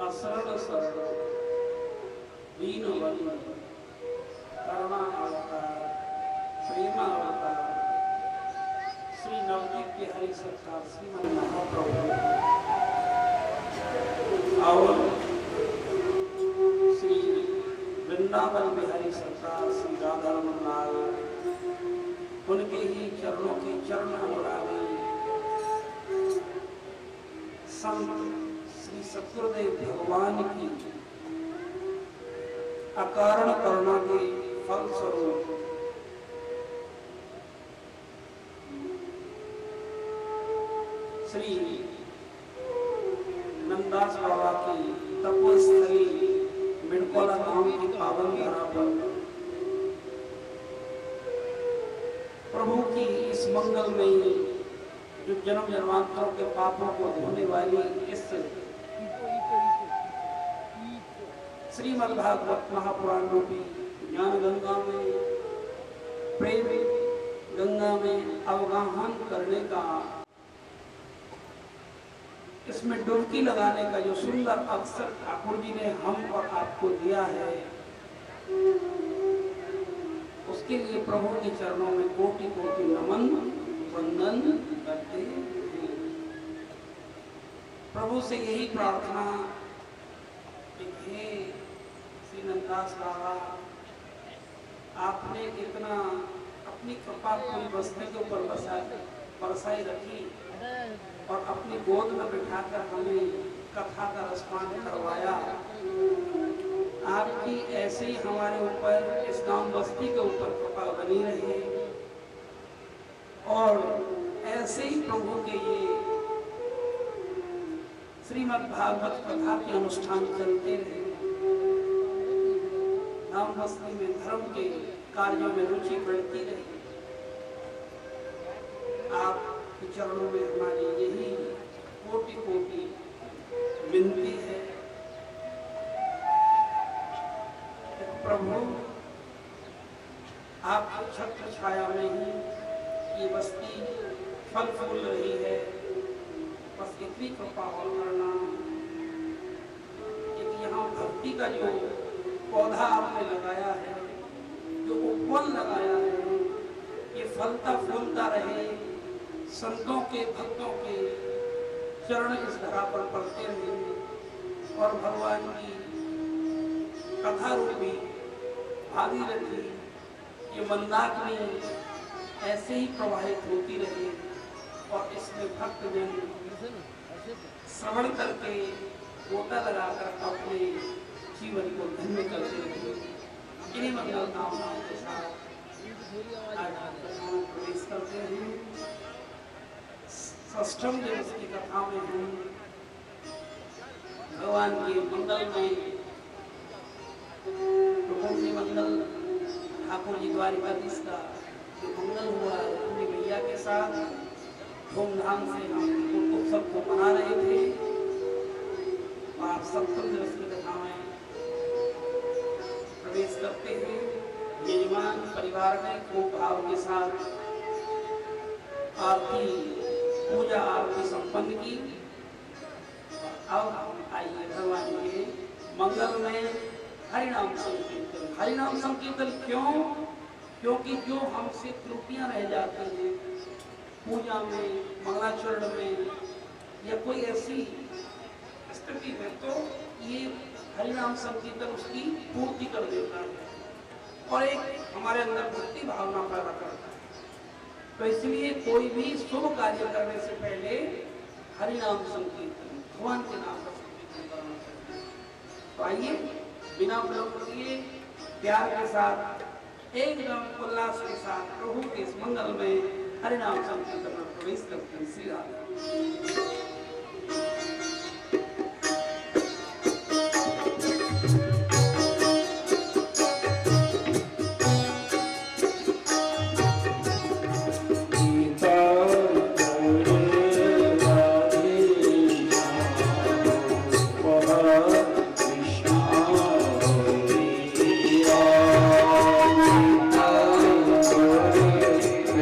असरल सरल दीन बंधु करुणा अवतार प्रेमा अवतार श्री नवदीप बिहारी सरकार श्रीमद महाप्रभु और श्री वृंदावन बिहारी सरकार श्री राधा रमन लाल उनके ही चरणों के चरण अनुरागी संत श्री सतगुरुदेव भगवान की अकारण करुणा के फल स्वरूप श्री नंदास बाबा की तपोस्थली बिड़कोला गांव की पावन धरा पर प्रभु की इस मंगल में जो जन्म जन्मांतरों के पापों को धोने वाली इस श्रीमद्भागवत महापुराण रूपी ज्ञान गंगा में प्रेम गंगा में अवगाहन करने का इसमें डुबकी लगाने का जो सुंदर अवसर ठाकुर जी ने हम और आपको दिया है उसके लिए प्रभु के चरणों में कोटि कोटि नमन वंदन करते हैं। प्रभु से यही प्रार्थना कि हे श्री नंदास बाबा आपने इतना अपनी कृपा पूरी बस्ती के ऊपर बरसाई रखी और अपनी गोद में बिठाकर हमें कथा का रसपान करवाया। आपकी ऐसे ही हमारे ऊपर इस गांव बस्ती के ऊपर कृपा बनी रहे और ऐसे ही प्रभु के ये श्रीमद् भागवत कथा के अनुष्ठान चलते रहे। गांव बस्ती में धर्म के कार्यों में रुचि बढ़ती रही। आपके चरणों में हमारी यही कोटि कोटि विनती है। प्रभु आपकी छत्र छाया में ही ये बस्ती फल फूल रही है, बस इतनी कृपा और करना। एक यहाँ भक्ति का जो पौधा आपने लगाया है, जो उपवन लगाया है, ये फलता फूलता रहे, संतों के भक्तों के चरण इस धरा पर पड़ते रहे और भगवान की कथा रूपी भागीरथी ये मंदाकिनी ऐसे ही प्रवाहित होती रही और इसमें भक्तजन श्रवण करके गोता लगाकर अपने जीवन को धन्य करते रहे। इन्हीं मंगल कामनाओं के साथ आज प्रवेश करते हैं। षष्ठम दिवस की कथा में हम भगवान के मंगल में मंगल ठाकुर जी द्वारिकाधीश का जो मंगल हुआ अपनी मैया के साथ धूमधाम से हम उत्सव को मना रहे थे। और सप्तम दिवस की कथा में प्रवेश करते हैं। यजमान परिवार में खूब भाव के साथ आरती पूजा आरती संपन्न की। अब आइए भगवान के मंगल में हरिनाम संकीर्तन। हरिनाम संकीर्तन क्यों? क्योंकि जो हमसे त्रुटियां रह जाती हैं पूजा में, मंगलाचरण में या कोई ऐसी स्थिति में, तो ये हरिनाम संकीर्तन उसकी पूर्ति कर देता है और एक हमारे अंदर भक्ति भावना पैदा करता है। तो इसलिए कोई भी शुभ कार्य करने से पहले हरिनाम संकीर्तन, भगवान के नाम का संकीर्तन करना चाहिए। तो आइए बिना विलंब किए प्यार के साथ एकदम उल्लास के साथ प्रभु के इस मंगल में हरिनाम संकीर्तन में प्रवेश करते हैं। Shri Radha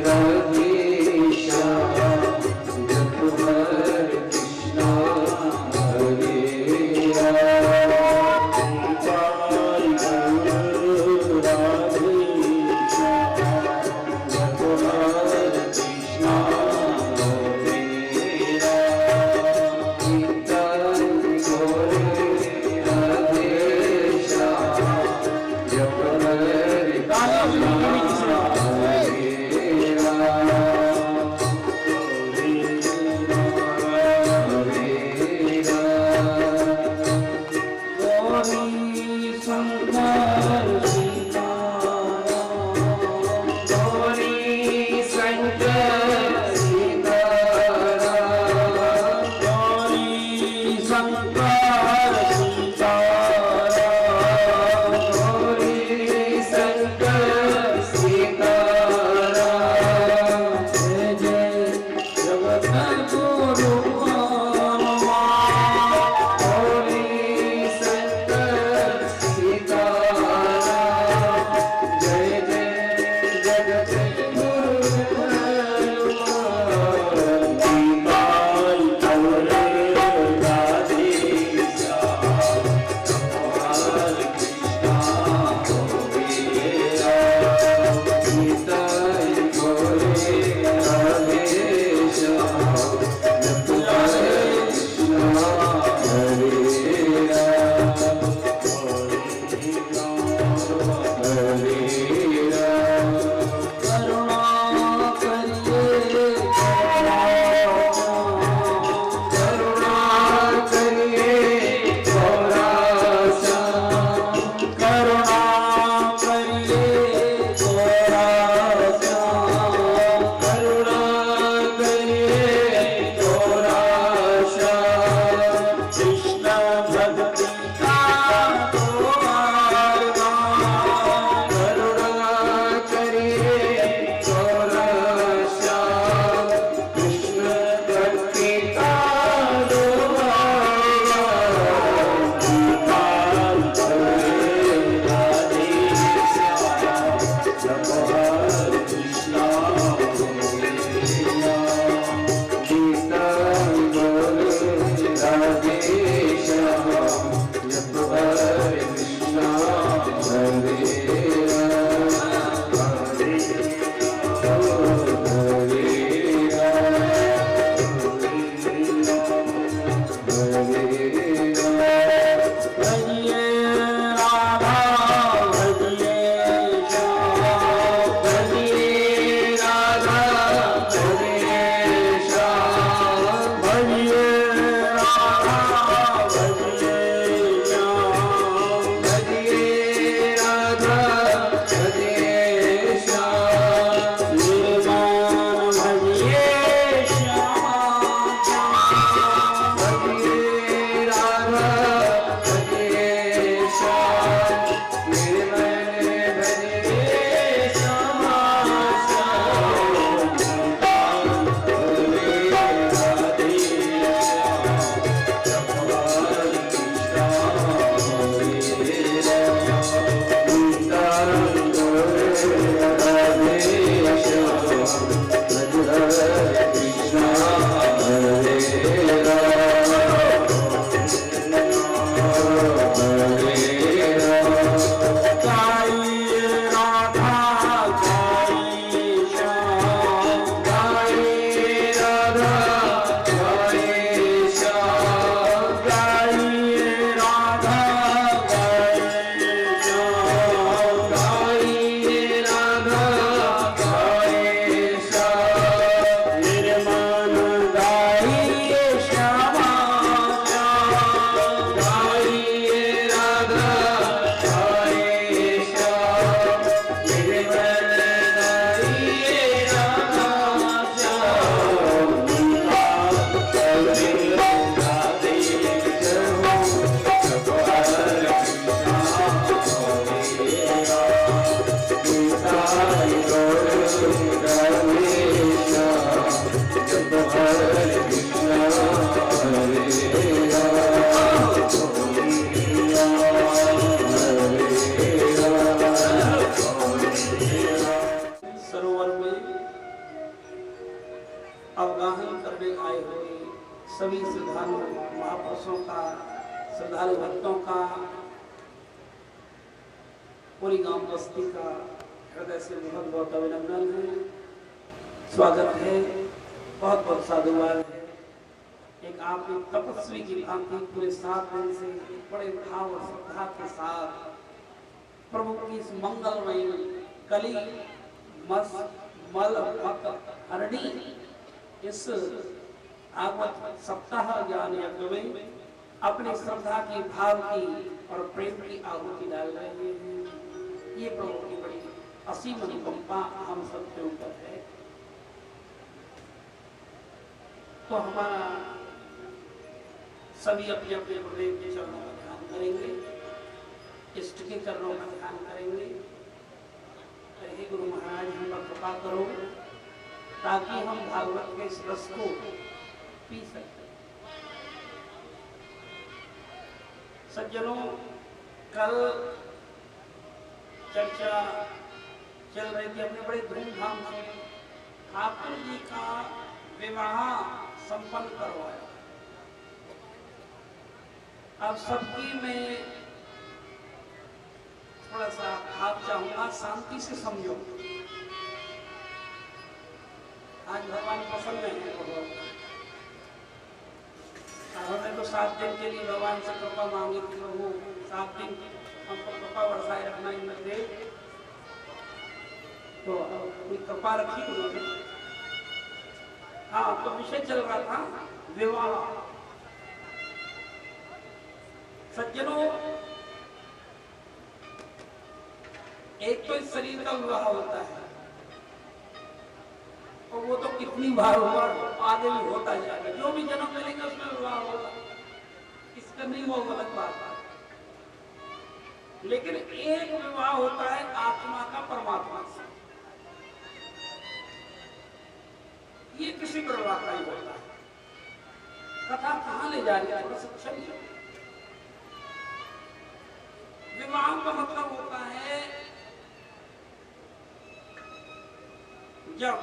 Radhe Shyam Jap Har सरोवर में अवगाहन करने आए हुए सभी श्रद्धालु महापुरुषों का, श्रद्धालु भक्तों का, पूरी गांव बस्ती का हृदय से बहुत बहुत अभिनंदन है, स्वागत है, बहुत बहुत साधुवाद है। एक आपने तपस्वी की भांति पूरे 7 दिन से बड़े भाव और श्रद्धा के साथ प्रभु की इस मंगलमय कली मस मल मत हरणी इस आगमन सप्ताह ज्ञान यज्ञ में अपनी श्रद्धा की, भाव की और प्रेम की आहुति डाल रहे हैं। ये प्रभु की बड़ी असीम अनुकंपा हम सबके ऊपर है। तो हमारा सभी अपने अपने गुरुदेव के चरणों का ध्यान करेंगे, इष्ट के चरणों का ध्यान करेंगे। हे गुरु महाराज, हम पर कृपा करो ताकि हम भागवत के इस रस को पी सकें। सज्जनों, कल चर्चा चल रही थी, अपने बड़े धूमधाम से ठाकुर जी का विवाह संपन्न करवाया। अब सबकी मैं थोड़ा सा आप चाहूंगा शांति से समझो। आज भगवान प्रसन्न है। हमने तो 7 दिन के लिए भगवान से कृपा मांगी थी, प्रभु 7 दिन हमको कृपा बरसाए रखना इनमें दे। तो कोई कृपा रखी उन्होंने। हाँ, तो विषय चल रहा था विवाह। सज्जनों, एक तो इस शरीर का विवाह होता है और वो तो कितनी बार हुआ, आगे भी होता जाएगा। जो भी जन्म मिलेंगे उसमें विवाह होगा, इसका नहीं वो गलत बात है। लेकिन एक विवाह होता है आत्मा का परमात्मा से, ये किसी प्रकार का ही होता है। कथा कहां ले जा रही है, बस चलिए। विवाह का मतलब होता है जब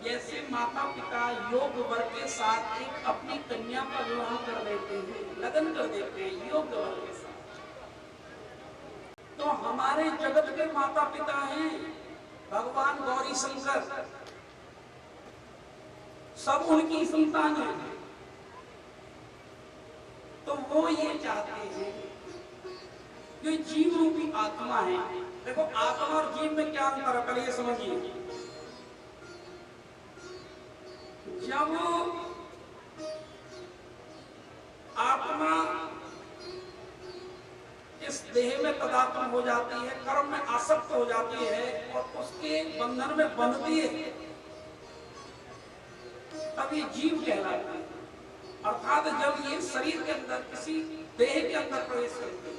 जैसे माता पिता योग वर के साथ एक अपनी कन्या का विवाह कर देते हैं, लगन कर देते हैं योग वर के साथ, तो हमारे जगत के माता पिता हैं भगवान गौरी शंकर, सब उनकी संतान है। तो वो ये चाहते हैं जो जीव रूपी आत्मा है। देखो, आत्मा और जीव में क्या अंतर है, पहले ये समझिए। जब आत्मा इस देह में तदात्म हो जाती है, कर्म में आसक्त हो जाती है और उसके बंधन में बंधती है, तब ये जीव कहलाता है। अर्थात जब ये शरीर के अंदर किसी देह के अंदर प्रवेश करते हैं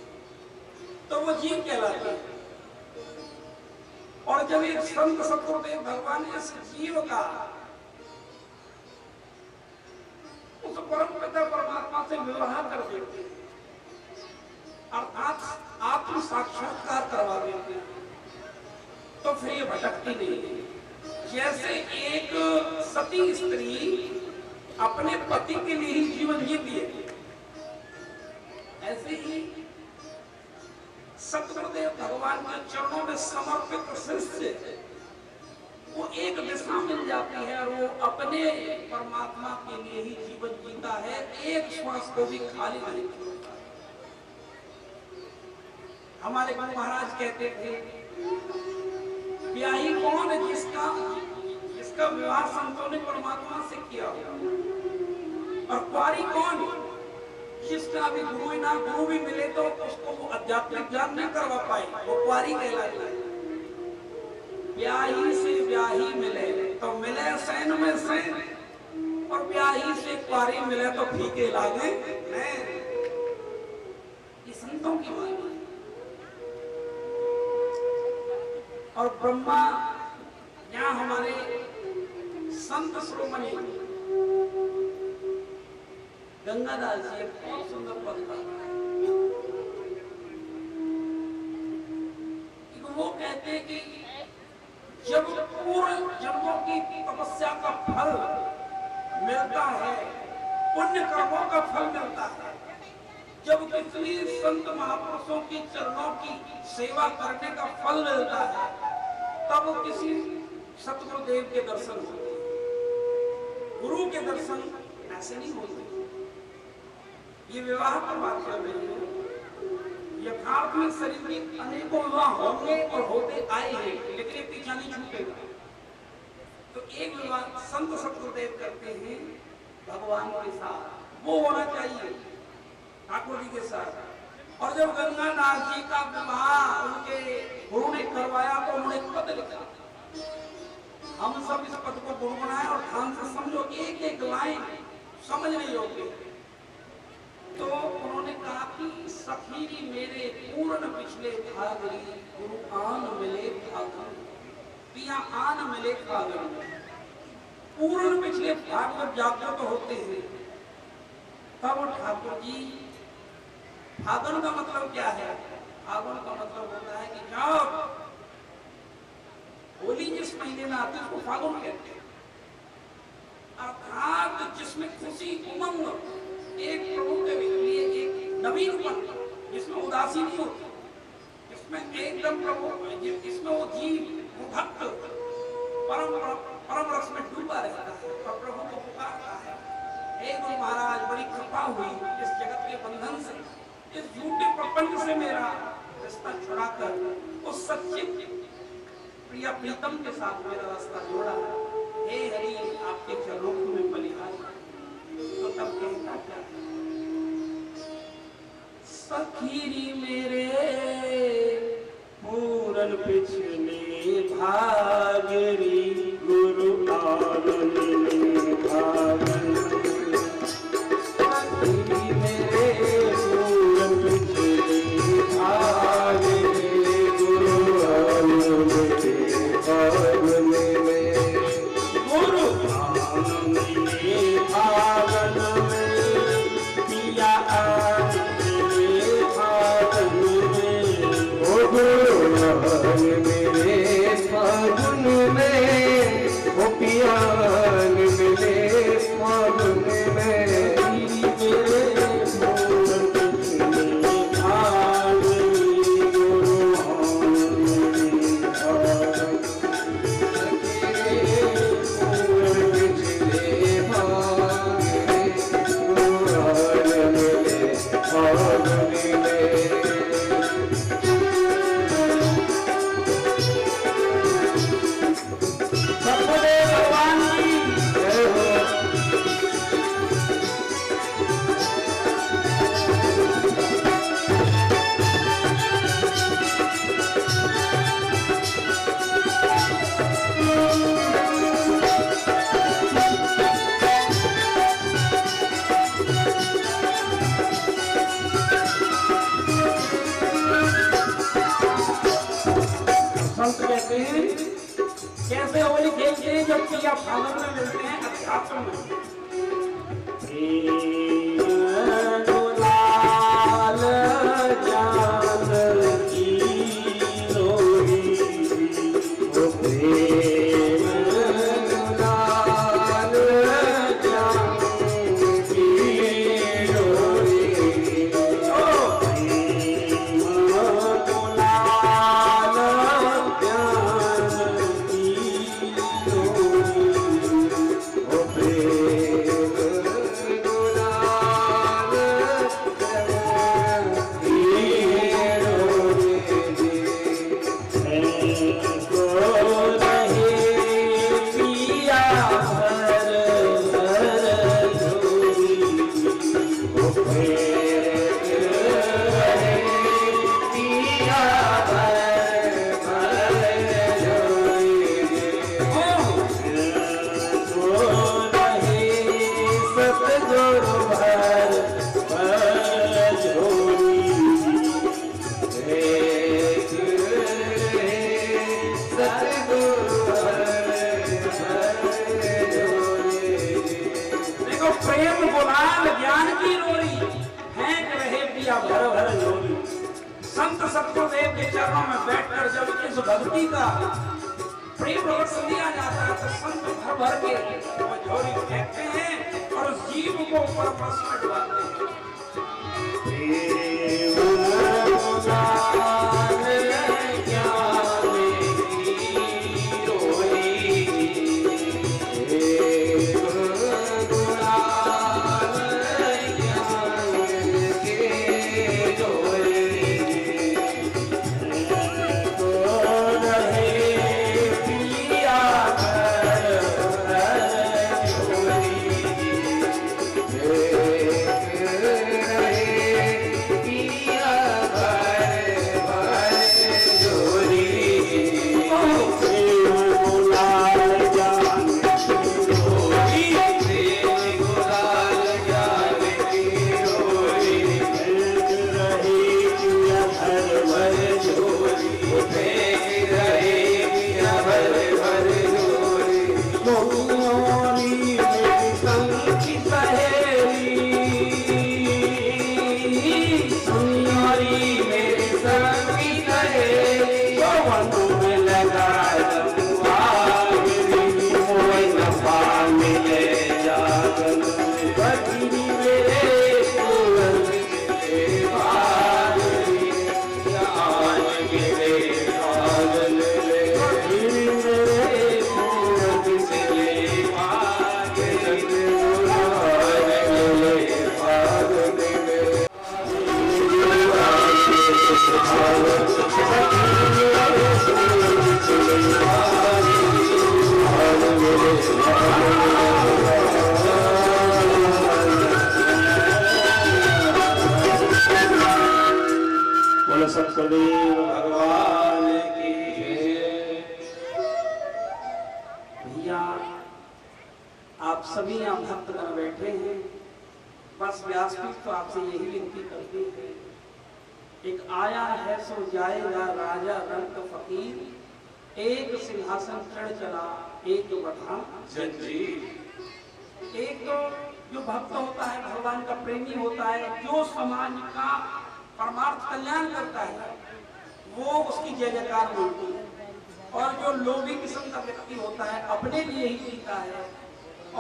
तो वो जीव कहलाता है। और जब एक संत सतगुरुदेव भगवान इस जीव का उस परम पिता परमात्मा से विवाह कर देते हैं, अर्थात आत्म साक्षात्कार करवा देते हैं, तो फिर ये भटकती नहीं है। जैसे एक सती स्त्री अपने पति के लिए ही जीवन जीती है, ऐसे ही सतगुरुदेव भगवान के चरणों में समर्पित शिष्य वो एक दिशा मिल जाती है और वो अपने परमात्मा के लिए ही जीवन जीता है, एक श्वास को भी खाली नहीं छोड़ता। हमारे गुरु महाराज कहते थे, ब्याही कौन है जिसका विवाह संतों ने परमात्मा से किया हो, और कुंवारी कौन जिसका अभी गुरु भी मिले तो उसको वो आध्यात्मिक ज्ञान नहीं करवा पाए, वो कुंवारी कहलाती है। ब्याही से ब्याही मिले तो मिले सैन में सैन, और ब्याही से कुंवारी मिले तो फीके लागे नैन। ये संतों की बात है। और ब्रह्मा यहाँ हमारे संत श्रोमणी गंगादास जी बहुत सुंदर पद था। वो कहते हैं कि जब पूर्ण जन्मों की तपस्या का फल मिलता है, पुण्य कर्मों का फल मिलता है, जब किसी संत महापुरुषों की चरणों की सेवा करने का फल मिलता है, तब किसी सतगुरुदेव के दर्शन होते हैं। गुरु के दर्शन ऐसे नहीं होते। ये विवाह पर बात कर रही है। यथार्थ में शरीर में अनेकों विवाह होंगे और होते आए हैं, लेकिन ये पीछा नहीं छूटेगा। तो एक विवाह संत सतगुरुदेव करते हैं भगवान के साथ, वो होना चाहिए ठाकुर जी के साथ। और जब गंगानाथ जी का विवाह उनके गुरु ने करवाया तो उन्होंने पद लिखा। हम सब इस पद को गुरु बनाए और ध्यान से समझो, एक एक लाइन समझने योग्य। तो उन्होंने कहा कि सखीरी मेरे पूर्ण पिछले भागरी, गुरु आन मिले भागरी, पिया आन मिले भागरी। पूर्ण पिछले भाग जब जागृत होते हैं तब ठाकुर जी, फागुन का मतलब क्या है? फागुन का मतलब होता है कि जब होली जिस महीने में आती है उसको फागुन कहते हैं। अर्थात जिसमें खुशी उमंग, एक प्रभु के लिए एक नवीनपन, जिसमें उदासी नहीं होती, इसमें एकदम प्रभु, इसमें वो जीव, वो भक्त परम रस में डूबा रहता है और प्रभु को पुकारता है। हे गुरु महाराज, बड़ी कृपा हुई इस जगत के बंधन से, इस झूठे प्रपंच से मेरा रिश्ता छुड़ाकर उस सच्चे प्रिया प्रीतम के साथ मेरा रास्ता जोड़ा। हे हरि, आपके चरणों में बलिहारी। तो तब कहता क्या, सखीरी मेरे पूरन पिछले भागरी, गुरु आनंद भागरी। सखीरी मेरे पूरन पिछले भागरी, गुरु आनंद भागरी में, गुरु आनंद भागन में, पिया आनंद भागन में, ओ गुरु मेरे भाग हैं जब पिया फागुन में मिलते हैं अध्यात्म में। प्रेम गुलाल ज्ञान की रोरी फेंक रहे पिया भर भर झोली। संत सतगुरुदेव के चरणों में बैठकर जब इस भक्ति का प्रेम रस लिया जाता है तो संत भर भर के वो झोली फेंकते हैं और जीव को परमरस में डुबाते हैं। सतगुरुदेव भगवान की जय। भैया आप सभी यहाँ भक्तगण बैठे हैं, बस व्यासपीठ तो आपसे यही विनती करते हैं, एक आया है सो जाएगा राजा रंग फकीर, एक सिंहासन चढ़ चला एक बढ़ा जंजीर। एक तो जो भक्त होता है भगवान का प्रेमी होता है, जो समाज का परमार्थ कल्याण करता है वो उसकी जय जयकार बोलती है। और जो लोभी किस्म का व्यक्ति होता है अपने लिए ही जीता है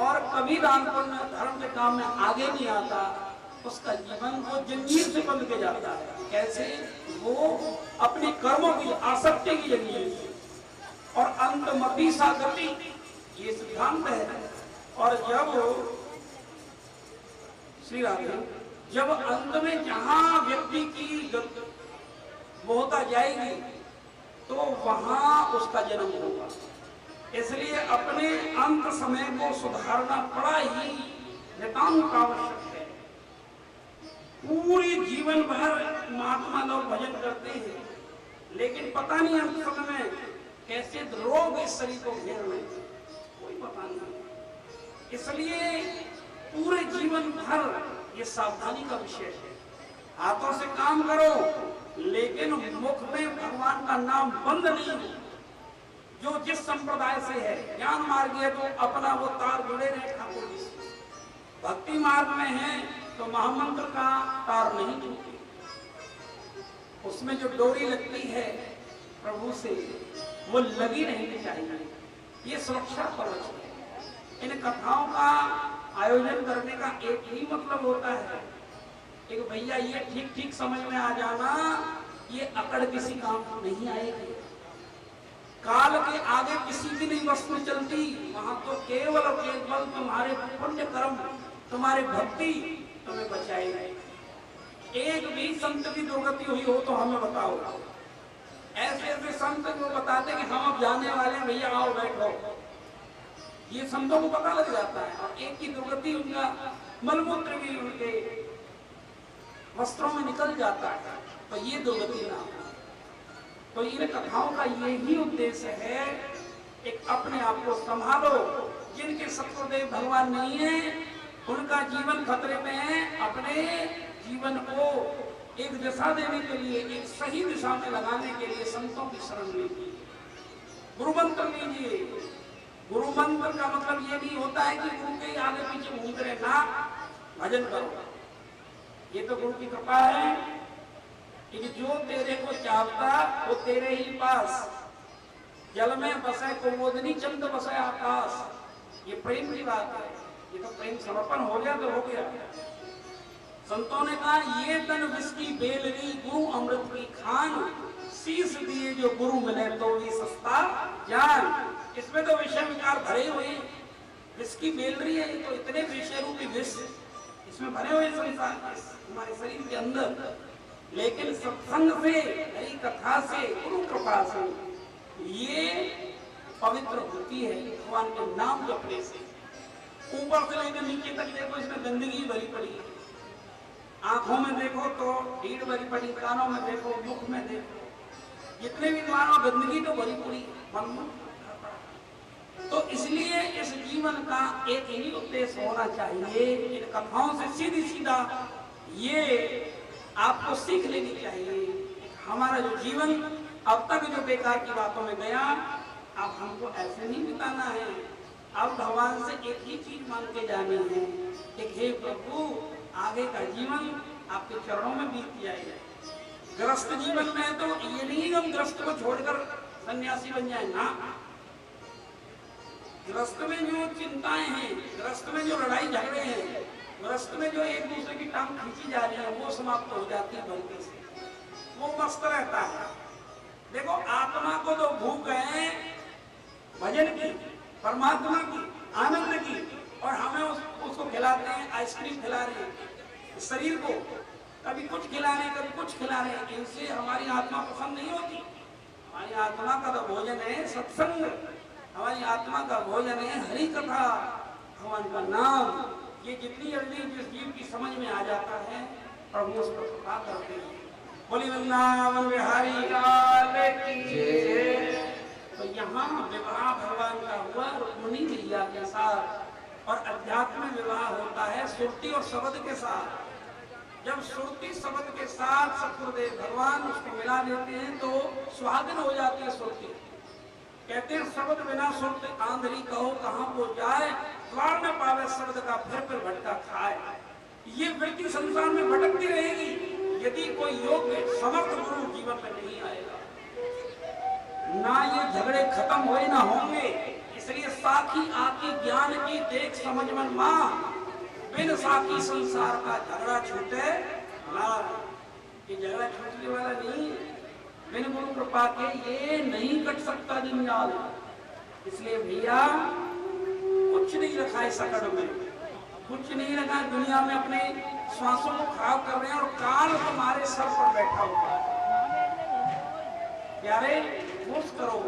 और कभी दान पुण्य धर्म के काम में आगे नहीं आता, उसका जीवन वो जंजीर से बंध के जाता है। कैसे? वो अपने कर्मों की आसक्ति की जंजीर से। और अंतमति सा गति ये सिद्धांत है। और जब श्री राधे जब अंत में जहां व्यक्ति की मोहता जाएगी तो वहां उसका जन्म होगा। इसलिए अपने अंत समय को सुधारना बड़ा ही नितांत आवश्यक है। पूरी जीवन भर महात्मा लोग भजन करते हैं, लेकिन पता नहीं अंत समय में कैसे रोग इस शरीर को घेर ले, कोई पता नहीं। इसलिए पूरे जीवन भर ये सावधानी का विषय है। हाथों से काम करो लेकिन मुख में भगवान का नाम बंद नहीं हो। जो जिस संप्रदाय से है, ज्ञान मार्ग है तो अपना वो तार जुड़े रहे ठाकुर जी से, भक्ति मार्ग में है तो महामंत्र का तार नहीं जुड़ती, उसमें जो डोरी लगती है प्रभु से वो लगी रहनी चाहिए। ये सुरक्षा कवच है। इन कथाओं का आयोजन करने का एक ही मतलब होता है कि भैया ये ठीक ठीक समझ में आ जाना, ये अकड़ किसी काम नहीं आएगी, काल के आगे किसी की नहीं वस्तु चलती, वहां तो केवल और केवल तुम्हारे पुण्य कर्म, तुम्हारी भक्ति तुम्हें बचाएगी। एक भी संत की दुर्गति हुई हो तो हमें बताओ। ऐसे ऐसे संत जो बताते कि हम अब जाने वाले हैं, भैया आओ बैठो, ये संतों को पता लग जाता है। और एक की दुर्गति, उनका मलमूत्र भी उनके वस्त्रों में निकल जाता है, तो ये दुर्गति ना हो। तो इन कथाओं का यही उद्देश्य है, एक अपने आप को संभालो। जिनके सतगुरुदेव भगवान नहीं है, उनका जीवन खतरे में है, अपने जीवन को एक दिशा देने के लिए, एक सही दिशा में लगाने के लिए संतों की शरण लीजिए, गुरु मंत्र लीजिए। गुरु मंत्र का मतलब ये नहीं होता है कि गुरु के आगे पीछे घूमते रहना, भजन करो। ये तो गुरु की कृपा है कि जो तेरे को चाहता वो तेरे ही पास, जल में बसे कुमोदनी, चंद बसे आकाश। ये प्रेम की बात है, ये तो प्रेम समर्पण हो गया तो हो गया। संतों ने कहा ये तन विस्की बेलरी, गुरु अमृत की खान, शीश दिए जो गुरु मिले तो भी सस्ता जान। इसमें तो विषय विकार भरे हुए, विस्की बेलरी है, तो इतने विषय रूपी विष इसमें भरे हुए संसार हमारे शरीर के अंदर। लेकिन सत्संग से, हरि कथा से, गुरु कृपा से ये पवित्र होती है, भगवान के नाम जपने से। ऊपर से लेकर नीचे तक देखो, इसमें गंदगी भरी पड़ी है। आंखों में देखो तो भीड़ भरी पड़ी, कानों में देखो, मुख में देखो, जितने भी द्वारों गंदगी तो भरी पड़ी मन। तो इसलिए इस जीवन का एक ही उद्देश्य होना चाहिए, इन कथाओं से सीधी सीधा ये आपको सीख लेनी चाहिए। हमारा जो जीवन अब तक जो बेकार की बातों में गया, अब हमको ऐसे नहीं बिताना है। अब भगवान से एक ही चीज मांग के जानी है कि हे प्रभु, आगे का जीवन आपके चरणों में बीत जाए। ग्रस्त जीवन में तो ये नहीं हम ग्रस्त को छोड़कर सन्यासी बन जाए ना। ग्रस्त में जो चिंताएं हैं, ग्रस्त में जो लड़ाई झगड़े हैं, ग्रस्त में जो एक दूसरे की टांग खींची जा रही है, वो समाप्त हो जाती है भक्ति से, वो मस्त रहता है। देखो आत्मा को तो भूख है भजन की, परमात्मा की, आनंद की, और हमें उसको खिलाते हैं, आइसक्रीम खिला रहे हैं शरीर को, कभी कुछ खिला रहे हैं, कभी कुछ खिला रहे हैं। इनसे हमारी आत्मा पसंद नहीं होती। हमारी आत्मा का तो भोजन है सत्संग, हमारी आत्मा का भोजन है हरि कथा, भगवान का नाम। ये जितनी जल्दी जिस जीव की समझ में आ जाता है, प्रभु उस पर कृपा करते हैं। बोली वृंदावन बिहारी लाल की जय। तो यहाँ विवाह भगवान का हुआ रुक्मिणी मैया के साथ, और अध्यात्म में विवाह होता है सुरती और शब्द के साथ। जब सुरती शब्द के साथ सतगुरुदेव भगवान उसको मिला देते हैं तो सुहागिन हो जाती है सुरती। कहते हैं शब्द बिना सुरत आंधरी कहो कहाँ को जाए, द्वार में पावे शब्द का फिर भटका खाए। ये व्यक्ति संसार में भटकती रहेगी यदि कोई योग्य समर्थ गुरु जीवन में नहीं आएगा। ना ये झगड़े खत्म हुए ना होंगे। इसलिए साखी आकी ज्ञान की देख समझ मन मां, बिन साखी संसार का झगड़ा छूटे ना। ये झगड़ा छूटने वाला नहीं, बिन गुरु कृपा के ये नहीं कट सकता जंजाल। इसलिए भैया कुछ नहीं रखा है सकड़ में, कुछ नहीं रखा दुनिया में, अपने श्वासों को खराब कर रहे हैं, और काल तुम्हारे सर पर बैठा हुआ है। प्यारे होश करो,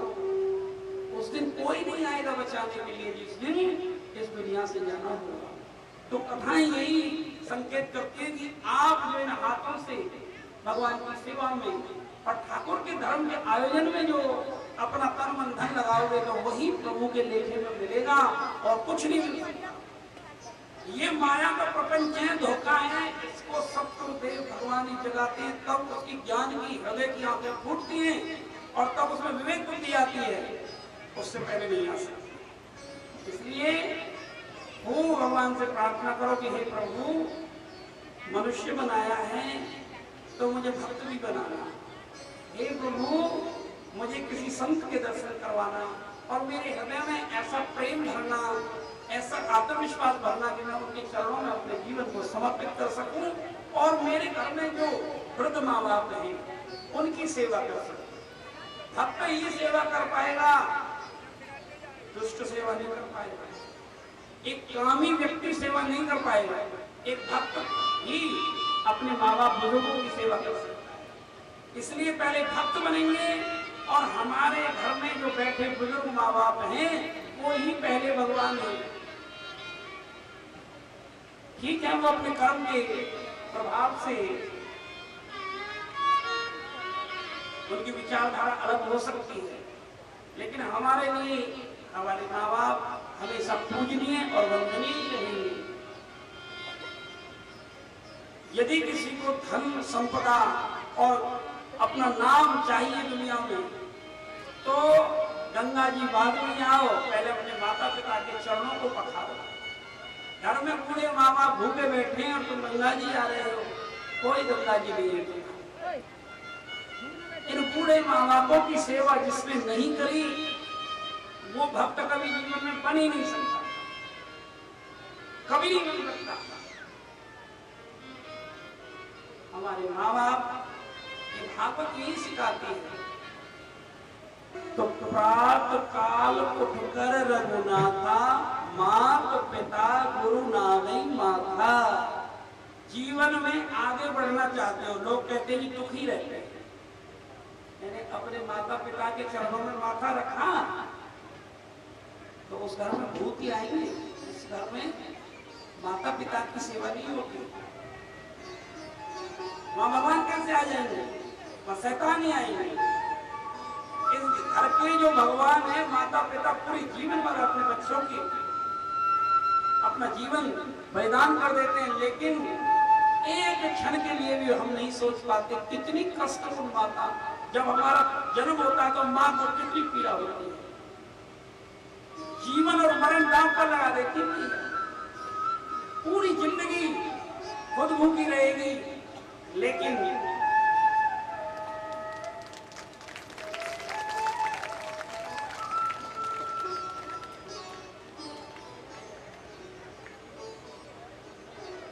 उस दिन कोई नहीं आएगा बचाने के लिए, जिस दिन इस दुनिया से जाना होगा। तो कथाएं यही संकेत करती है कि आप जो इन हाथों से भगवान की सेवा में और ठाकुर के धर्म के आयोजन में जो अपना तन मन धन लगाओगे तो वही प्रभु के लेखे में मिलेगा, और कुछ नहीं मिल सकता। ये माया का प्रपंच है, धोखा है, इसको सतगुरुदेव भगवान ही जगाते हैं। तब उसकी ज्ञान की, हृदय की आंखें फूटती हैं, और तब उसमें विवेक बुद्धि आती है। उससे पहले नहीं आ सकती। इसलिए वो भगवान से प्रार्थना करो कि हे प्रभु, मनुष्य बनाया है तो मुझे भक्त भी बनाना। हे प्रभु, मुझे किसी संत के दर्शन करवाना और मेरे हृदय में ऐसा प्रेम भरना, ऐसा आत्मविश्वास भरना कि मैं उनके चरणों में अपने जीवन को समर्पित कर सकूं और मेरे घर में जो वृद्ध माँ बाप हैं उनकी सेवा कर सकूं। भक्त ही सेवा कर पाएगा, दुष्ट सेवा नहीं कर पाएगा। एक कामी व्यक्ति सेवा नहीं कर पाएगा। एक भक्त ही अपने माँ बाप बुजुर्गों की सेवा कर सकता है। इसलिए पहले भक्त बनेंगे और हमारे घर में जो बैठे बुजुर्ग माँ बाप हैं वो ही पहले भगवान हैं। ठीक है, वो अपने कर्म के प्रभाव से उनकी विचारधारा अलग हो सकती है, लेकिन हमारे लिए हमारे माँ बाप हमेशा पूजनीय और वंदनीय रहेंगे। यदि किसी को धन संपदा और अपना नाम चाहिए दुनिया में, तो गंगा जी बाद में आओ, पहले अपने माता पिता के चरणों को पखारो। घर में बूढ़े माँ बाप भूखे बैठे हैं और तुम गंगा जी आ रहे हो, कोई गंगा जी नहीं है। इन बूढ़े माँ बापों की सेवा जिसने नहीं करी वो भक्त कभी जीवन में बन ही नहीं सकता, कभी नहीं बन सकता। हमारे माँ बाप ये भागवत यही सिखाते हैं। तो प्रात काल उठकर रघुनाथा, मात पिता गुरु नावई माथा। जीवन में आगे बढ़ना चाहते हो, लोग कहते हैं दुख ही रहते हैं। मैंने अपने माता पिता के चरणों में माथा रखा तो उस घर में भूत ही आएंगे। इस घर में माता पिता की सेवा नहीं होती, वहां भगवान कैसे आ जाएंगे? वहां शैतान ही आएंगे। इस घर के जो भगवान है, माता पिता पूरी जीवन भर अपने बच्चों की अपना जीवन बलिदान कर देते हैं, लेकिन एक क्षण के लिए भी हम नहीं सोच पाते कितनी कष्टपूर्ण माता। जब हमारा जन्म होता है तो माँ को कितनी पीड़ा होती है, जीवन और मरण दांव पर लगा देती है। पूरी जिंदगी खुद भूखी रहेगी, लेकिन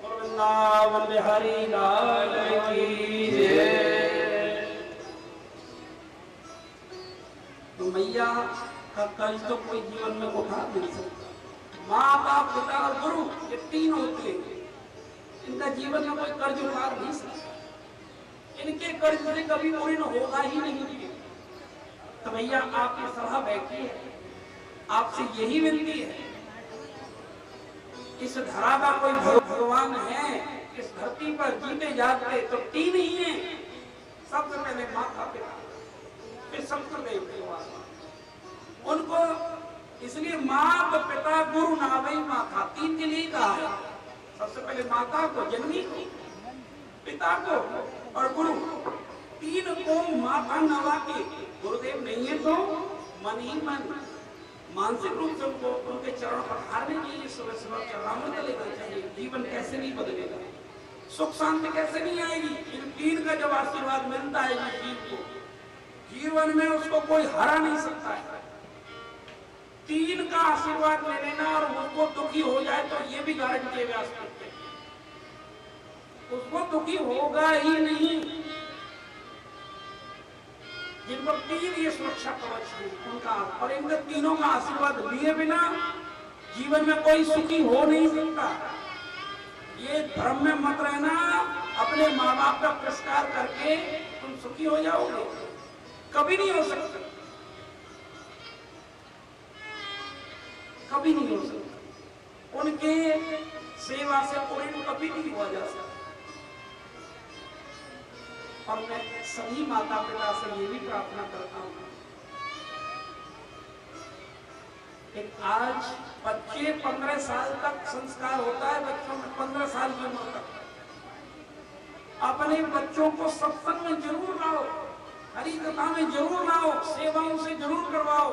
वृंदावन बिहारी लाल की जय। तो मैया का कर्ज तो कोई जीवन में उठा नहीं सकता। माँ बाप पिता और गुरु ये तीन होते हैं, इनका जीवन में कोई कर्ज उठा नहीं सकता। इनके कर्ज से कभी पूर्ण होगा ही नहीं। तो भैया आपकी सलाह बैठी है, आपसे यही विनती है, इस धरा का कोई भगवान है, इस धरती पर जीते जाते तो तीन ही हैं। सबसे पहले माता पिता, फिर संतदेव भगवान। उनको इसलिए माँ पिता गुरु नावई माता, तीन के लिए कहा है। सबसे पहले माता को, जननी को, पिता को और गुरु, तीन को माता नवा के। गुरुदेव नहीं है तो मन ही मन मानसिक रूप से उनको उनके चरणों पर हारने चाहिए। सुबह सुबह चरणामृत लेना चाहिए। जीवन कैसे नहीं बदलेगा, सुख शांति कैसे नहीं आएगी? इन तीन का जब आशीर्वाद मिलता है जीव को, जीवन में उसको कोई हरा नहीं सकता है। तीन का आशीर्वाद ले लेना और उसको दुखी हो जाए तो ये भी गारंटी है व्यास करते, उसको दुखी होगा ही नहीं। जिनको तीन ये सुरक्षा कवच है उनका, और इन तीनों का आशीर्वाद लिए बिना जीवन में कोई सुखी हो नहीं सकता। ये भ्रम में मत रहना, अपने माँ बाप का पुरस्कार करके तुम सुखी हो जाओगे, कभी नहीं हो सकता, कभी नहीं हो सकता। उनके सेवा से पूर्ण कभी नहीं हुआ जा सकता। और मैं सभी माता पिता से ये भी प्रार्थना करता हूँ, आज बच्चे 15 साल तक संस्कार होता है बच्चों में, 15 साल की उम्र तक अपने बच्चों को सत्संग में जरूर लाओ, हरि कथा में जरूर लाओ, सेवाओं से जरूर करवाओ।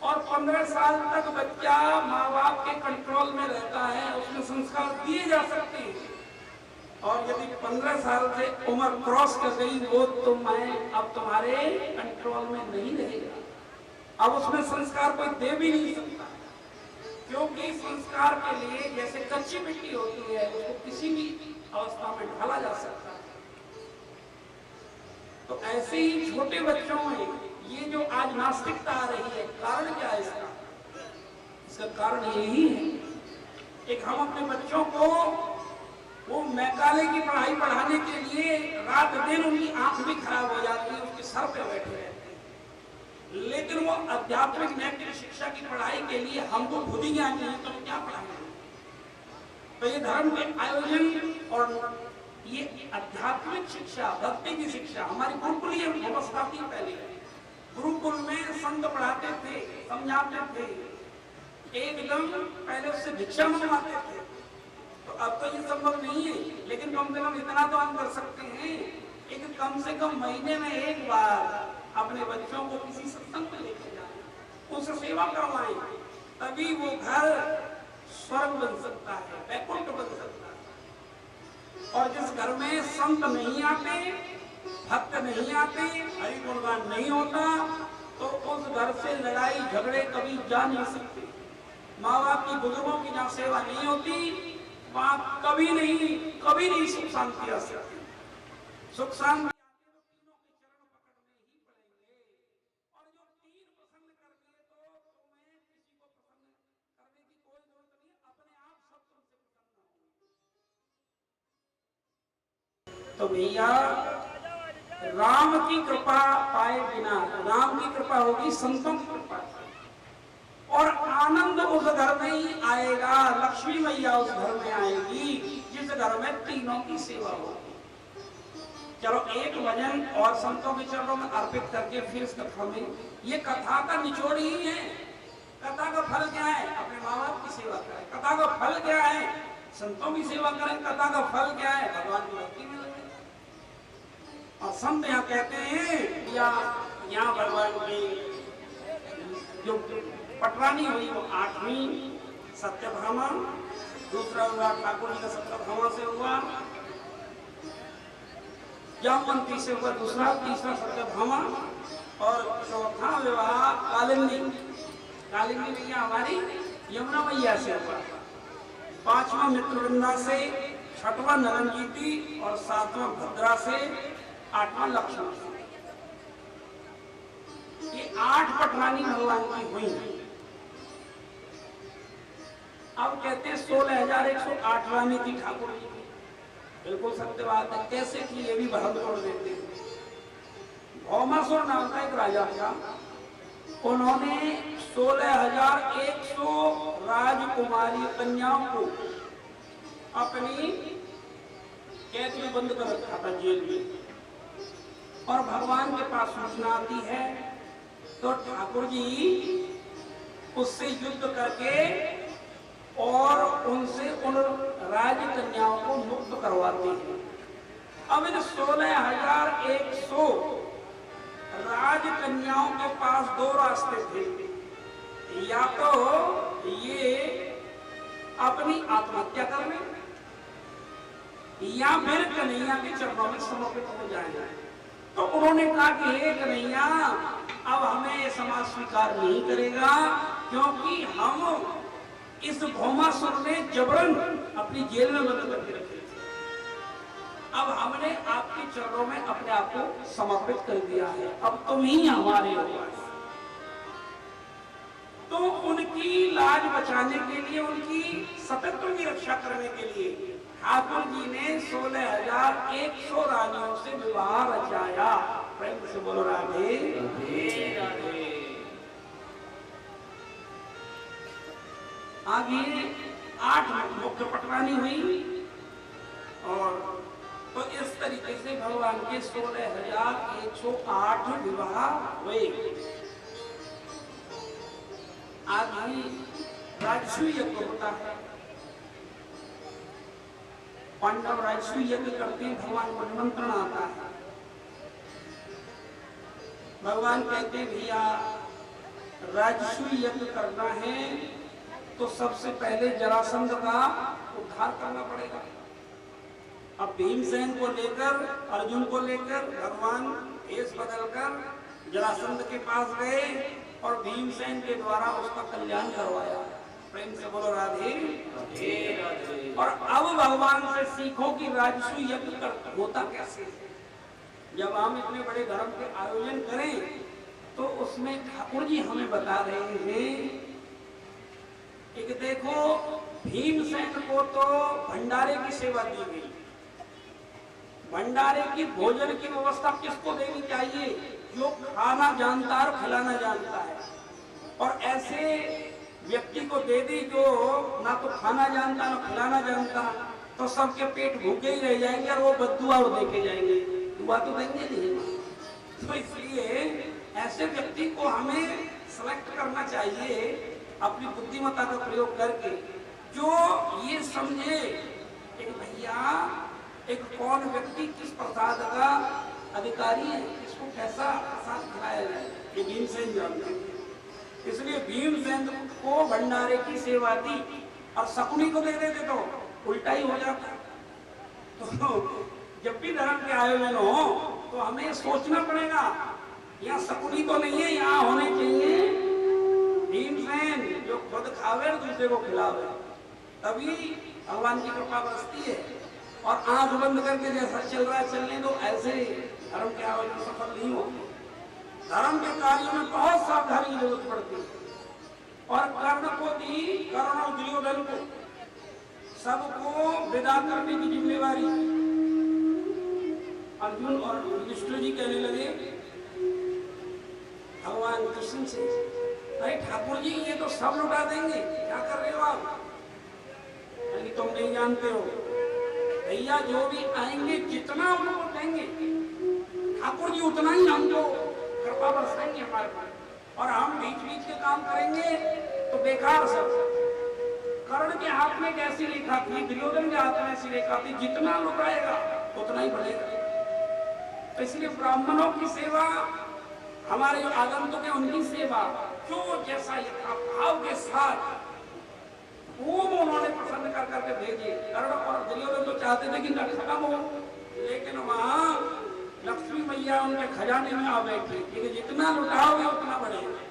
और 15 साल तक बच्चा माँ बाप के कंट्रोल में रहता है, उसमें संस्कार दिए जा सकते हैं। और यदि 15 साल से उम्र क्रॉस कर गई, वो तो मैं अब तुम्हारे कंट्रोल में नहीं रहेगा, अब उसमें संस्कार कोई दे भी नहीं सकता। क्योंकि संस्कार के लिए जैसे कच्ची मिट्टी होती है, उसको किसी भी अवस्था में ढाला जा सकता है, तो ऐसे ही छोटे बच्चों में ये जो आज नास्तिकता आ रही है, कारण क्या है इसका? इसका कारण यही है, एक हम अपने बच्चों को वो मैकाले की पढ़ाई पढ़ाने के लिए रात दिन उनकी आंख भी खराब हो जाती है, उसके सर पे बैठे रहते हैं, लेकिन वो आध्यात्मिक नैतिक शिक्षा की पढ़ाई के लिए हमको खुद ही ज्ञान नहीं, तो क्या पढ़ाएंगे? तो ये धर्म के आयोजन और ये आध्यात्मिक शिक्षा, भक्ति की शिक्षा हमारी गुरुकुलीय व्यवस्था थी। पहले गुरुकुल में संत पढ़ाते थे, समझाते थे, एकदम पहले उससे भिक्षा मंगवाते थे। तो अब तो ये संभव नहीं है, लेकिन कम से कम इतना तो हम कर सकते हैं, एक कम से कम महीने में एक बार अपने बच्चों को किसी सत्संग में लेकर जाए, उनसे सेवा करवाएं, तभी वो घर स्वर्ग बन सकता है, वैकुंठ बन सकता है। और जिस घर में संत नहीं आते, भक्त नहीं आते, हरि गुणगान नहीं होता, तो उस घर से लड़ाई झगड़े कभी जा नहीं सकते। माँ बाप की, बुजुर्गों की जहाँ सेवा नहीं होती, वहाँ कभी नहीं सुख शांति आ सकती। सुख शांति तो भैया राम की कृपा पाए बिना, राम की कृपा होगी संतों की कृपा, और आनंद उस घर में ही आएगा, लक्ष्मी मैया उस घर में आएगी जिस घर में तीनों की सेवा होगी। चलो एक भजन और संतों के चरणों में अर्पित करके फिर इस कथा में, ये कथा का निचोड़ ही है। कथा का फल क्या है? अपने माँ बाप की सेवा करें। कथा का फल क्या है? संतों की सेवा करें। कथा का फल क्या है? भगवान की भक्ति में लगे। और संत यहाँ कहते हैं, यहाँ भगवान की जो पटरानी हुई वो 8वीं सत्यभामा, दूसरा हुआ ठाकुर जी का सत्यभामा से हुआ, जामवंती से हुआ दूसरा, तीसरा सत्यभामा, और चौथा विवाह कालिंदी भैया हमारी यमुना मैया से हुआ, 5वां मित्रवृंदा से, 6वां नरंजीती, और 7वां भद्रा से, 8वां लक्ष्मण से। ये 8 पटरानी भगवान की हुई। अब कहते हैं 16,108 रानी थी ठाकुर जी की। बिल्कुल सत्य बात है। कैसे की ये भी भ्रम तोड़ देते हैं। भौमासुर नाम का एक राजा था, उन्होंने 16,100 राजकुमारी कन्याओं को अपनी कैद में बंद कर रखा था, जेल में। और भगवान के पास सूचना आती है तो ठाकुर जी उससे युद्ध करके और उनसे उन राजकन्याओं को मुक्त करवाते हैं। अब इन 16,100 राजकन्याओं के पास 2 रास्ते थे, या तो ये अपनी आत्महत्या कर लें या फिर कन्हैया के चरणों में समर्पित हो जाएंगे। तो उन्होंने कहा कि हे कन्हैया, अब हमें ये समाज स्वीकार नहीं करेगा, क्योंकि हम इस भौमासुर ने जबरन अपनी जेल में बंद करके रखे थे। अब हमने आपके चरणों में अपने आप को समर्पित कर दिया है, अब तुम ही हमारे हो। तो उनकी लाज बचाने के लिए, उनकी सतत्व की रक्षा करने के लिए ठाकुर जी ने 16,100 रानियों से विवाह रचाया। प्रेम से बोलो राधे राधे। आगे 8 मुख्य पटरानी हुई, और तो इस तरीके से भगवान के 16,108 विवाह हुए। आगे राजस्व यज्ञ होता है, पांडव राजस्व यज्ञ करते हैं, भगवान को निमंत्रण आता है। भगवान कहते हैं भैया राजसूय यज्ञ करना है तो सबसे पहले जरासंध का उद्धार करना पड़ेगा। अब भीमसेन को लेकर, अर्जुन को लेकर भगवान भेष बदलकर जरासंध के पास गए और भीमसेन के द्वारा उसका कल्याण करवाया। प्रेम से बोलो राधे राधे। और अब भगवान से सीखो कि राजसूय यज्ञ होता कैसे। जब हम इतने बड़े धर्म के आयोजन करें तो उसमें ठाकुर जी हमें बता रहे हैं कि देखो भीमसेन को तो भंडारे की सेवा दी गई। भंडारे की भोजन की व्यवस्था किसको देनी चाहिए? जो खाना जानता है और खिलाना जानता है। और ऐसे व्यक्ति को दे दी जो ना तो खाना जानता ना खिलाना जानता, तो सबके पेट भूखे ही रह जाएंगे और वो बद्दुआ और देखे जाएंगे, दुआ तो देंगे नहीं। तो इसलिए ऐसे व्यक्ति को हमें सेलेक्ट करना चाहिए अपनी बुद्धिमत्ता का प्रयोग करके, जो ये समझे कि भैया एक कौन व्यक्ति किस प्रसाद का अधिकारी है, इसको कैसा प्रसाद खिलाया जाए, ये भीमसेन जानते हैं। इसलिए भीमसेन को भंडारे की सेवा दी और शकुनी को दे देते तो उल्टा ही हो जाता। तो जब भी धर्म के आयोजन हो तो हमें सोचना पड़ेगा, यहाँ शकुनी तो नहीं है, यहाँ होने चाहिए भीमसेन जो खुद खावे और दूसरे को खिलावे, तभी भगवान की कृपा बरसती है। और आंख बंद करके जैसा चल रहा है चलने दो, ऐसे धर्म के आयोजन सफल नहीं होते। धर्म के कार्यों में बहुत सावधानी की जरूरत पड़ती है। और कर्ण को दी, कर्ण और दुर्योधन को, सबको विदा करने की जिम्मेवारी। अर्जुन और युधिष्ठिर जी कहने लगे भगवान कृष्ण से, अरे ठाकुर जी ये तो सब लुटा देंगे, क्या कर रहे हो आप? अरे तुम नहीं जानते हो भैया, जो भी आएंगे जितना उनको देंगे ठाकुर जी उतना ही हमको कृपा बरसाएंगे हमारे पास, और हम बीच बीच के काम करेंगे तो बेकार सब। कर्ण के हाथ में कैसी रेखा थी, दुर्योधन के हाथ में ऐसी रेखा थी, जितना लुटाएगा उतना ही बढ़ेगा। तो इसलिए ब्राह्मणों की सेवा, हमारे जो आगंतुक है उनकी सेवा, जो जैसा यथाभाव के साथ वो उन्होंने प्रसन्न कर करके भेजे। कर्ण और दुर्योधन तो चाहते थे कि न खत्म हो, लेकिन वहां लक्ष्मी मैया उनके खजाने में आ बैठी, क्योंकि जितना लुटाओगे उतना बढ़ेगा।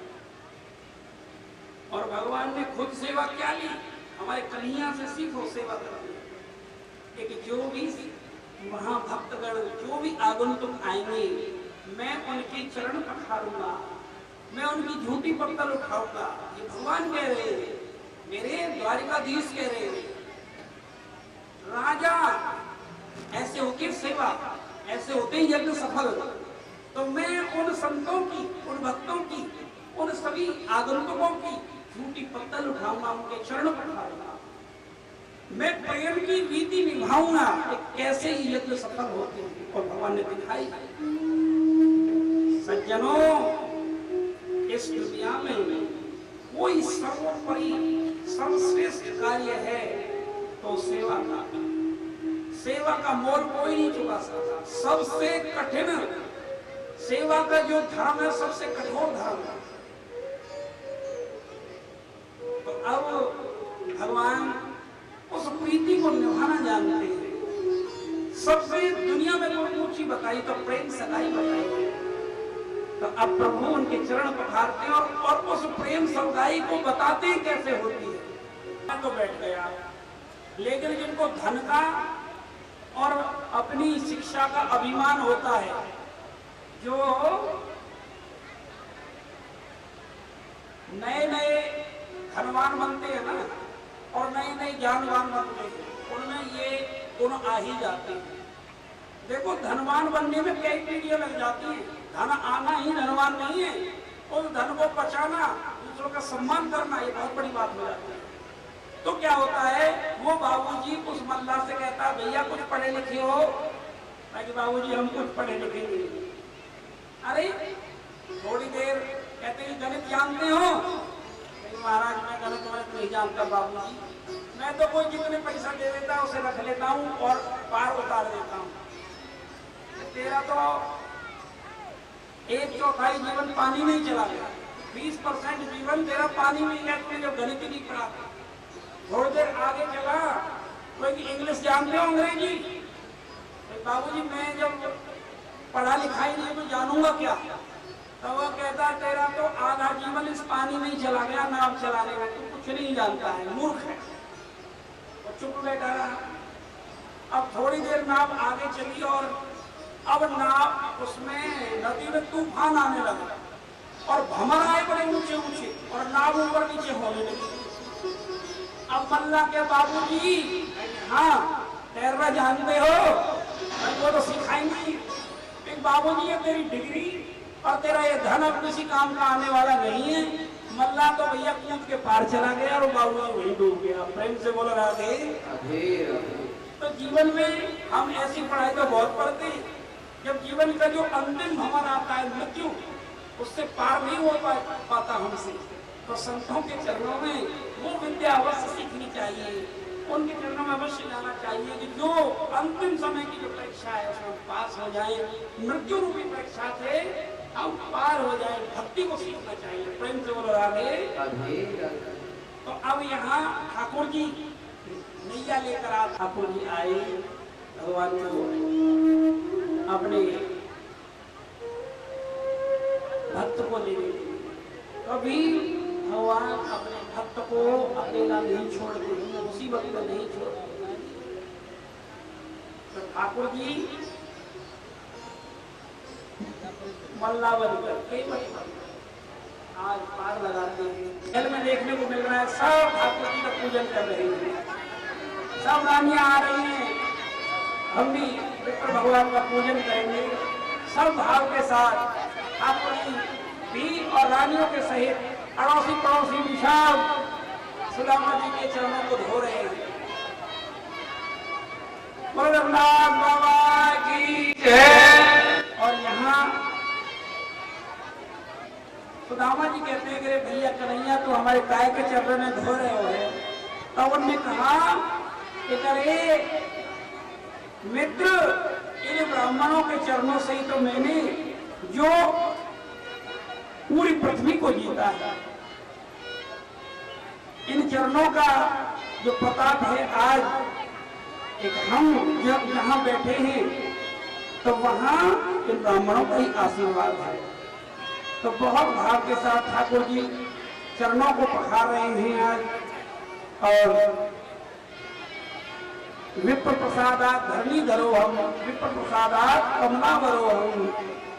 और भगवान ने खुद सेवा क्या ली, हमारे कन्हैया से सीखो सेवा करनी। कि जो भी महाभक्तगण, जो भी आगंतुक आएंगे, मैं उनके चरण पखारूंगा, मैं उनकी झूठी पत्तल उठाऊंगा। ये भगवान कह रहे हैं, मेरे द्वारिकाधीश कह रहे हैं। राजा ऐसे होके सेवा, ऐसे होते ही यज्ञ सफल। तो मैं उन संतों की, उन भक्तों की, उन सभी आगंतुकों की झूठी पत्तल उठाऊंगा, उनके चरण पखारूंगा। मैं प्रेम की रीति निभाऊंगा कि कैसे ही यज्ञ सफल होते हैं। और भगवान ने दिखाई। सज्जनों, इस दुनिया में कोई सर्वोपरि सर्वश्रेष्ठ कार्य है तो सेवा का। सेवा का मोल कोई नहीं चुका सकता। सबसे कठिन सेवा का जो धर्म है, सबसे कठोर धर्म है। तो अब भगवान उस प्रीति को निभाना जानते हैं। सबसे दुनिया में कोई ऊंची बताई तो प्रेम सगाई बताई। तो अब प्रभु उनके चरण पखारते हैं और उस प्रेम सगाई को बताते कैसे होती है। मैं तो बैठ गया, लेकिन जिनको धन का और अपनी शिक्षा का अभिमान होता है, जो नए नए धनवान बनते हैं ना, और नए नए ज्ञानवान बनते हैं, उनमें ये गुण आ ही जाते हैं। देखो, धनवान बनने में कई पीढ़ियां लग जाती है। धन आना ही धनवान नहीं है, उस धन को बचाना, दूसरों का सम्मान करना, ये बहुत बड़ी बात हो जाती है। तो क्या होता है, वो बाबूजी उस मल्लाह से कहता है, भैया कुछ पढ़े लिखे हो? मैं कि बाबूजी हम कुछ पढ़े लिखे नहीं। अरे थोड़ी देर कहते हैं गणित जानते हो? महाराज मैं गणित वणित नहीं जानता बाबूजी, मैं तो कोई जितने पैसा दे देता है उसे रख लेता हूँ और पार उतार देता हूँ। तेरा तो 1/4 जीवन पानी नहीं चला गया। 20% जीवन तेरा पानी में गया, तुमने जो गणित नहीं पढ़ा। थोड़ी देर आगे चला, कोई इंग्लिश जानते हो, अंग्रेजी? बाबूजी मैं जब पढ़ा लिखा ही नहीं तो जानूंगा क्या? तो वो कहता तेरा तो आधा जीवन इस पानी में ही चला गया नाव चलाने में, तू कुछ नहीं जानता है, मूर्ख है। और चुप बैठा रहा। अब थोड़ी देर नाव आगे चली और अब नाव उसमें नदी में तूफान आने लगा और भंवर आए बड़े ऊंचे ऊंचे और नाव ऊपर नीचे होने लगी। अब मल्ला के बाबूजी, हाँ तैरना जानते हो? वो तो सिखाएंगे। बाबूजी ये तेरी डिग्री और तेरा ये धन अब किसी काम का आने वाला नहीं है। मल्ला तो भैया कूद के पार चला गया और बाबूजी वहीं डूब गया। प्रेम से बोल रहा थे। तो जीवन में हम ऐसी पढ़ाई तो बहुत पढ़ते हैं, जब जीवन का जो अंतिम भवन आता है मृत्यु, उससे पार नहीं हो पाता हमसे, तो संतों के चरणों में वो विद्या अवश्य सीखनी चाहिए, उनके चरणों में अवश्य जाना चाहिए कि जो अंतिम समय की जो परीक्षा है उसमें पास हो जाए, मृत्यु रूपी परीक्षा से हम पार हो जाए। भक्ति को सीखना चाहिए। प्रेम से बोलो राधे। तो अब यहाँ ठाकुर जी नैया लेकर आ, ठाकुर जी आए भगवान को अपने भक्त को लेने। कभी भगवान अपने भक्त को अकेला नहीं छोड़ते, मुसीबत में नहीं छोड़ते। तो ठाकुर जी मल्ला बनकर आज पार लगाते हैं। जल में देखने को मिल रहा है सब ठाकुर जी का पूजन कर रहे हैं, सब रानियां आ रही हैं। हम भी विष्णु भगवान का पूजन करेंगे सब भाव के साथ। ठाकुर जी भी और रानियों के सहित अड़ोसी पड़ोसी भी सब सुदामा जी के चरणों को धो रहे हैं। रघुनाथ बाबा की जय। और यहाँ सुदामा जी कहते हैं कि भैया कन्हैया तो हमारे काय के चरणों में धो रहे हो। तब उन्होंने कहा कि अरे मित्र, इन ब्राह्मणों के चरणों से ही तो मैंने जो पूरी पृथ्वी को जीता है। इन चरणों का जो प्रताप है, आज एक हम जब यहाँ बैठे हैं तो वहां इन ब्राह्मणों का ही आशीर्वाद है। तो बहुत भाव के साथ ठाकुर जी चरणों को पखार रहे हैं आज। और विप्र प्रसादात धरणी धरो हम, विप्र प्रसादात कमला भरो हम,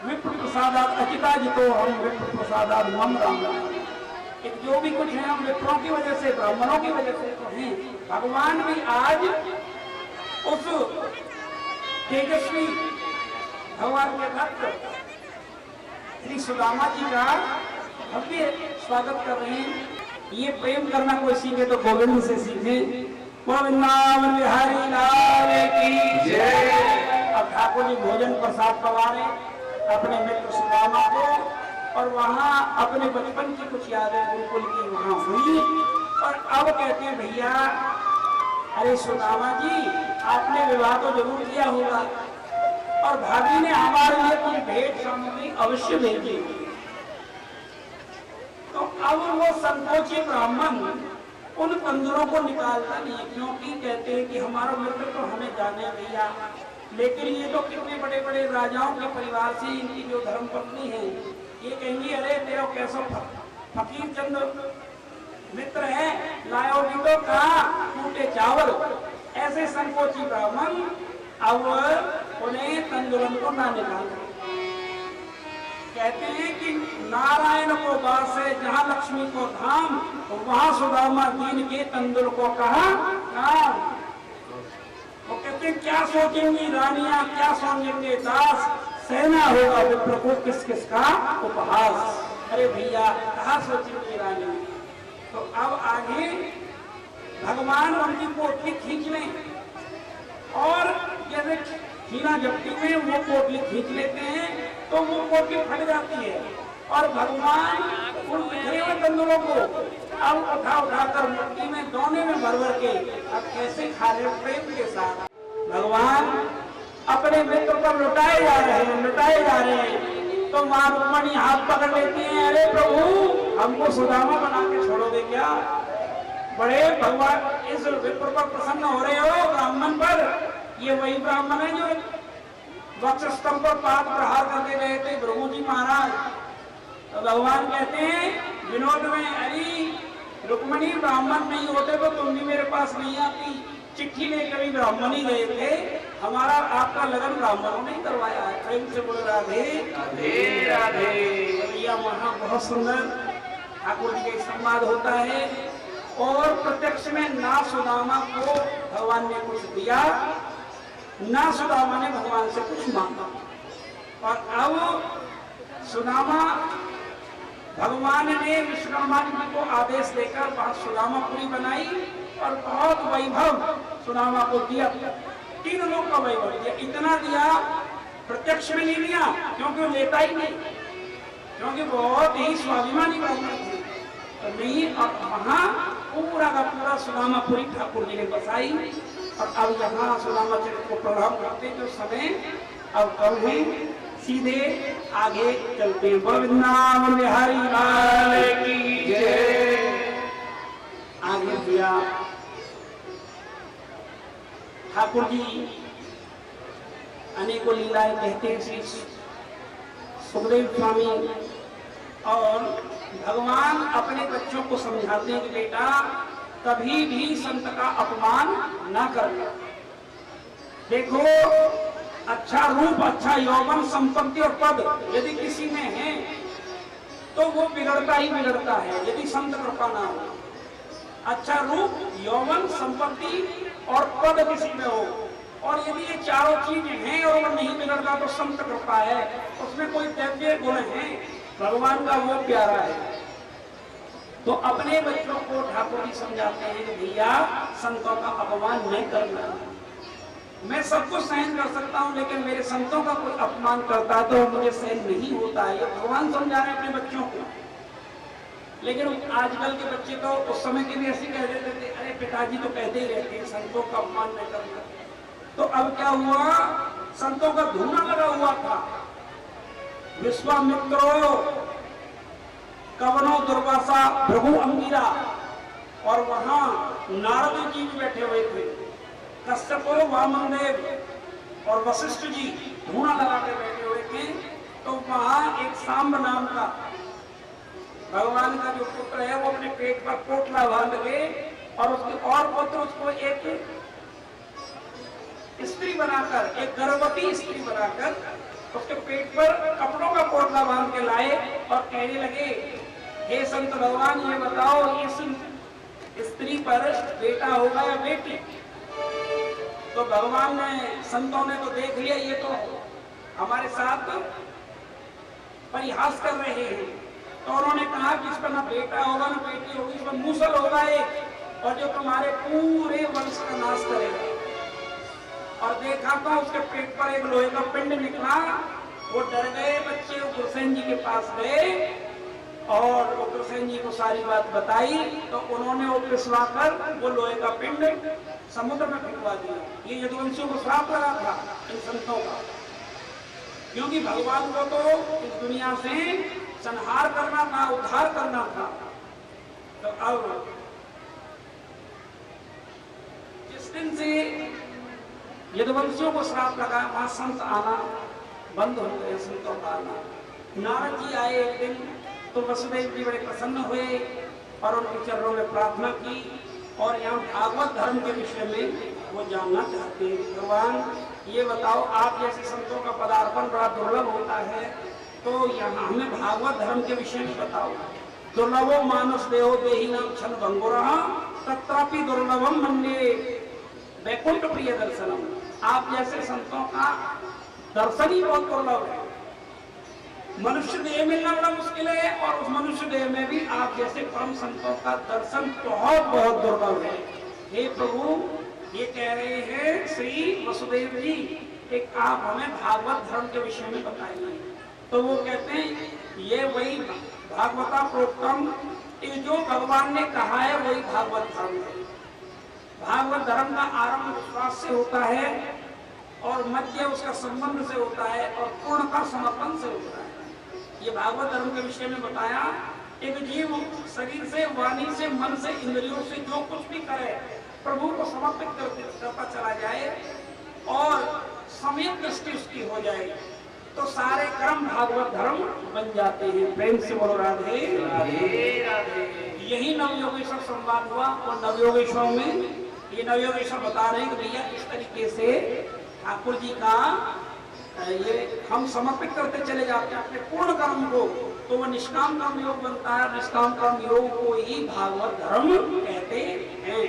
विप्र प्रसादात अचिता जितो हम, विप्र प्रसादात मम राम राम। जो भी कुछ है हम विप्रों की वजह से, ब्राह्मणों की वजह से तो हैं। भगवान भी आज उस तेजस्वी भगवान के भक्त श्री सुदामा जी का भव्य स्वागत कर रहे हैं। ये प्रेम करना कोई सीखे तो गोविंद से सीखे। गोविंद बिहारी लाल की जय। अब ठाकुर जी भोजन प्रसाद करवाने अपने मित्र सुदामा को, और वहाँ अपने बचपन की कुछ यादें गुरुकुल की वहाँ हुई। और अब कहते हैं भैया, अरे सुदामा जी आपने विवाह तो जरूर किया होगा और भाभी ने हमारे लिए कुछ भेंट सामग्री अवश्य भेजी। तो अब वो संकोची ब्राह्मण उन तंदुरों को निकालता नहीं, क्योंकि कहते हैं कि हमारा मित्र तो हमें जाने दिया, लेकिन ये तो कितने बड़े बड़े राजाओं के परिवार से इनकी जो धर्मपत्नी है, ये कहेंगी अरे तेरा कैसा फकीर चंद मित्र है, लायो भी तो कहा टूटे चावल। ऐसे संकोची ब्राह्मण अब उन्हें तंदुरन को ना निकाले। कहते हैं कि नारायण को बास है जहाँ लक्ष्मी को धाम, वहां सुदामा दीन के तंदुर को कहा नाम। वो कहते हैं क्या सोचेंगी रानियां, क्या सोचेंगे दास, सेना होगा विप्र को किस किस का उपहास। अरे भैया कहा सोचेंगी रानी। तो अब आगे भगवान उनकी पोटली खींच लें, और जैसे खीरा जपटी में वो पोटली खींच लेते हैं तो वो पोटली फट जाती है, और भगवान उन बिखरे हुए तंदुरों को अब उठा उठाकर मिट्टी में दोने में भर भर के अब कैसे खा रहे प्रेम के साथ। भगवान अपने मित्र पर लुटाए जा रहे हैं, लुटाए जा रहे हैं। तो मां रुक्मणी हाथ पकड़ लेती है, अरे प्रभु हमको सुदामा बना के छोड़ोगे क्या? बड़े भगवान इस विप्र पर प्रसन्न हो रहे हो ब्राह्मण पर। ये वही ब्राह्मण है जो वक्षस्थल पर पाद प्रहार करके गए थे भृगु जी महाराज। तो भगवान कहते हैं विनोद में, अरे रुक्मणी ब्राह्मण नहीं होते तो तुम भी मेरे पास नहीं आती। चिट्ठी में कभी ब्राह्मण ही गए थे, हमारा आपका लगन ब्राह्मणों ने करवाया है। प्रेम से बोल राधे राधे राधे। भैया वहां बहुत सुंदर ठाकुर जी का संवाद होता है और प्रत्यक्ष में ना सुदामा को भगवान ने कुछ दिया, ना सुदामा ने भगवान से कुछ मांगा। और अब सुदामा, भगवान ने विश्वकर्मा जी को आदेश देकर वहां सुदामापुरी बनाई और बहुत वैभव सुदामा को दिया। 3 लोग का वैभव दिया। इतना दिया, प्रत्यक्ष में नहीं लिया क्योंकि वो लेता ही नहीं, क्योंकि बहुत ही स्वाभिमानी ब्राह्मण थे तो नहीं। और वहां पूरा का पूरा सुदामापुरी ठाकुर जी ने बसाई। और अब यहाँ सुदामा चरित्र को प्रणाम करते जो समय अब कब है, सीधे आगे चलते हैं। वृंदावन बिहारी लाल की जय। आगे दिया ठाकुर जी अनेकों लीलाएं कहते हैं श्री सुखदेव स्वामी। और भगवान अपने बच्चों को समझाते हैं कि बेटा कभी भी संत का अपमान ना करना। देखो अच्छा रूप, अच्छा यौवन, संपत्ति और पद यदि किसी में है तो वो बिगड़ता ही बिगड़ता है यदि संत कृपा ना हो। अच्छा रूप, यौवन, संपत्ति और पद किसी में हो और यदि ये चारों चीजें हैं और वो नहीं बिगड़ता तो संत कृपा है, उसमें कोई दिव्य गुण है, भगवान का वो प्यारा है। तो अपने बच्चों को ठाकुर जी समझाते हैं कि भैया संतों का अपमान नहीं करना। मैं सब कुछ सहन कर सकता हूँ लेकिन मेरे संतों का कोई अपमान करता है तो मुझे सहन नहीं होता है। ये भगवान समझा रहे हैं अपने बच्चों को। लेकिन आजकल के बच्चे तो उस समय के भी ऐसे कह देते थे, अरे पिताजी तो कहते ही रहते हैं संतों का अपमान नहीं करना। तो अब क्या हुआ, संतों का धूना लगा हुआ था। विश्वामित्रो, कवनो, दुर्वासा, भृगु, अंगिरा और वहां नारद जी भी बैठे हुए थे। कश्यपो, वामनदेव और वशिष्ठ जी धूना लगा के बैठे हुए थे। तो वहां एक सांब नाम का भगवान का जो पुत्र है वो अपने पेट पर पोटला बांध के और उसके और पुत्र उसको एक स्त्री बनाकर, एक गर्भवती स्त्री बनाकर उसके पेट पर कपड़ों का पोटला बांध के लाए और कहने लगे, हे संत भगवान ये बताओ इस स्त्री पर बेटा होगा या बेटी? तो भगवान ने, संतों ने तो देख लिया ये तो हमारे साथ परिहास कर रहे हैं। तो उन्होंने कहा कि इस पर ना बेटा होगा ना बेटी होगी, इस पर मूसल होगा एक और जो तुम्हारे पूरे वंश का नाश करेगा। और देखा था उसके पेट पर एक लोहे का पिंड निकला। वो डर गए बच्चे, उग्रसेन जी के पास गए और उग्रसेन जी को सारी बात बताई। तो उन्होंने वो पिसवा कर वो लोहे का पिंड समुद्र में फेंकवा दिया। ये यदुवंशियों को श्राप लगा था इन संतों का, क्योंकि भगवान को तो इस दुनिया से संहार करना था, उद्धार करना था। तो अब जिस दिन से यदुवंशियों को श्राप लगा वहां संत आना बंद हो गए, संतों का आना। नारद जी आए एक दिन तो वसुदेव जी बड़े प्रसन्न हुए और उनके चरणों में प्रार्थना की और यहाँ भागवत धर्म के विषय में वो जानना चाहते हैं। भगवान ये बताओ, आप जैसे संतों का पदार्पण बड़ा दुर्लभ होता है तो यहाँ हमें भागवत धर्म के विषय में बताओ। दुर्लभो मानस देहो देही नाम छन भंगुरः तत्रापि दुर्लभम मन्ये वैकुंठ प्रिय दर्शनम। आप जैसे संतों का दर्शन ही बहुत दुर्लभ है। मनुष्य देह मिलना बड़ा मुश्किल है और उस मनुष्य देह में भी आप जैसे परम संतों का दर्शन बहुत बहुत दुर्लभ है। हे प्रभु, ये कह रहे हैं श्री वसुदेव जी, एक आप हमें भागवत धर्म के विषय में बताइए। तो वो कहते हैं ये वही भागवता प्रोक्तम, जो भगवान ने कहा है वही भागवत धर्म है। भागवत धर्म का आरंभ विश्वास से होता है और मध्य उसका संबंध से होता है और पूर्ण का समर्पण से होता है। ये भागवत धर्म के विषय में बताया एक जीव शरीर से, वाणी से, मन से, इंद्रियों से जो कुछ भी करे प्रभु को समर्पित करता चला जाए और समेत दृष्टि उसकी हो जाए तो सारे कर्म भागवत धर्म बन जाते हैं। प्रेम से बोलो राधे राधे राधे। यही नवयोगेश्वर संवाद हुआ और नवयोगेश्वर में ये नवयोगेश्वर बता रहे हैं कि भैया इस तरीके से ठाकुर जी का ये हम समर्पित करते चले जाते हैं अपने पूर्ण कर्म को तो वह निष्काम कर्म योग बनता है। निष्काम कर्म योग को ही भागवत धर्म कहते हैं।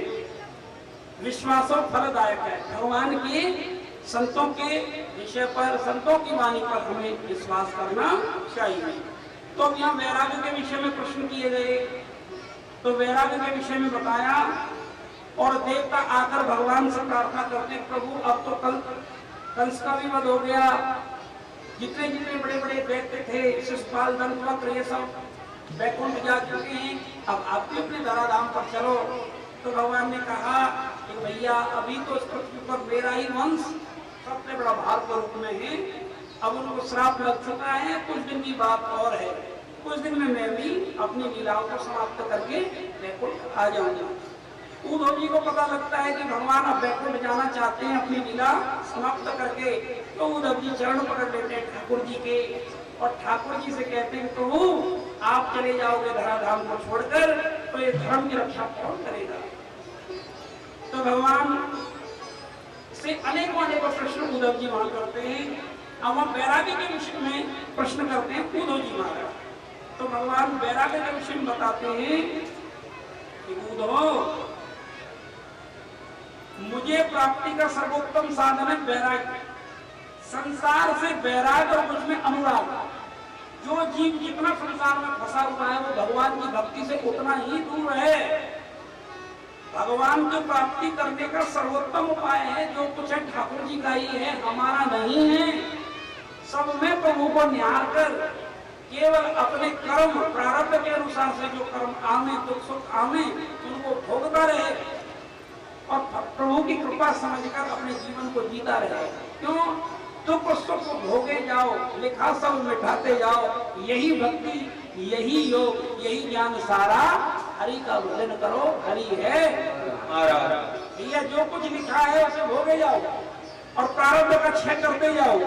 विश्वासो फलदायक है। भगवान के संतों के विषय पर, संतों की वाणी पर हमें विश्वास करना चाहिए। तो अब यहाँ वैराग्य के विषय में प्रश्न किए गए तो वैराग्य के विषय में बताया और देवता आकर भगवान से प्रार्थना करते प्रभु अब तो कंस का भी वध हो गया, जितने जितने बड़े बड़े दैत्य थे शिशुपाल, दंतवक्र, ये सब वैकुंठ जा चुके हैं, अब आप भी अपने धराधाम पर चलो। तो भगवान ने कहा कि भैया अभी तो इस पृथ्वी पर मेरा ही वंश सबसे बड़ा भार के रूप में है, अब उनको श्राप लग चुका है, कुछ दिन की बात और है, कुछ दिन में मैं भी अपनी लीलाओं को समाप्त करके वैकुंठ आ जाऊंगा। उद्धव जी को पता लगता है कि भगवान अब वैकुंठ जाना चाहते हैं अपनी लीला समाप्त करके, तो उद्धव जी चरण पकड़ लेते हैं ठाकुर जी के और ठाकुर जी से कहते हैं प्रभु आप चले जाओगे धराधाम को छोड़कर तो ये धर्म की रक्षा कौन करेगा। तो भगवान से अनेकों प्रश्न उद्धव जी वहां करते हैं। अब हम वैराग्य के विषय में प्रश्न करते हैं उद्धव जी महाराज। तो भगवान वैराग्य के विषय में बताते हैं कि उद्धव मुझे प्राप्ति का सर्वोत्तम साधन है वैराग्य। संसार से वैराग्य और मुझ में अनुराग। जो जीव जितना संसार में फंसा हुआ है वो भगवान की भक्ति से उतना ही दूर है। भगवान की प्राप्ति करने का सर्वोत्तम उपाय है जो कुछ है ठाकुर जी का ही है, हमारा नहीं है। सब में प्रभु को निहार कर केवल अपने कर्म प्रारब्ध के अनुसार से जो कर्म आवे दुख सुख आवे उनको भोगता रहे और प्रभु की कृपा समझकर अपने जीवन को जीता रहे। क्यों? दुख सुख भोगे जाओ, लिखा सब मिटाते जाओ, यही भक्ति, यही योग, यही ज्ञान सारा। हरि का भजन करो, हरि है हमारा। भैया जो कुछ लिखा है उसे भोगे जाओ और प्रारब्ध का क्षय करते जाओ।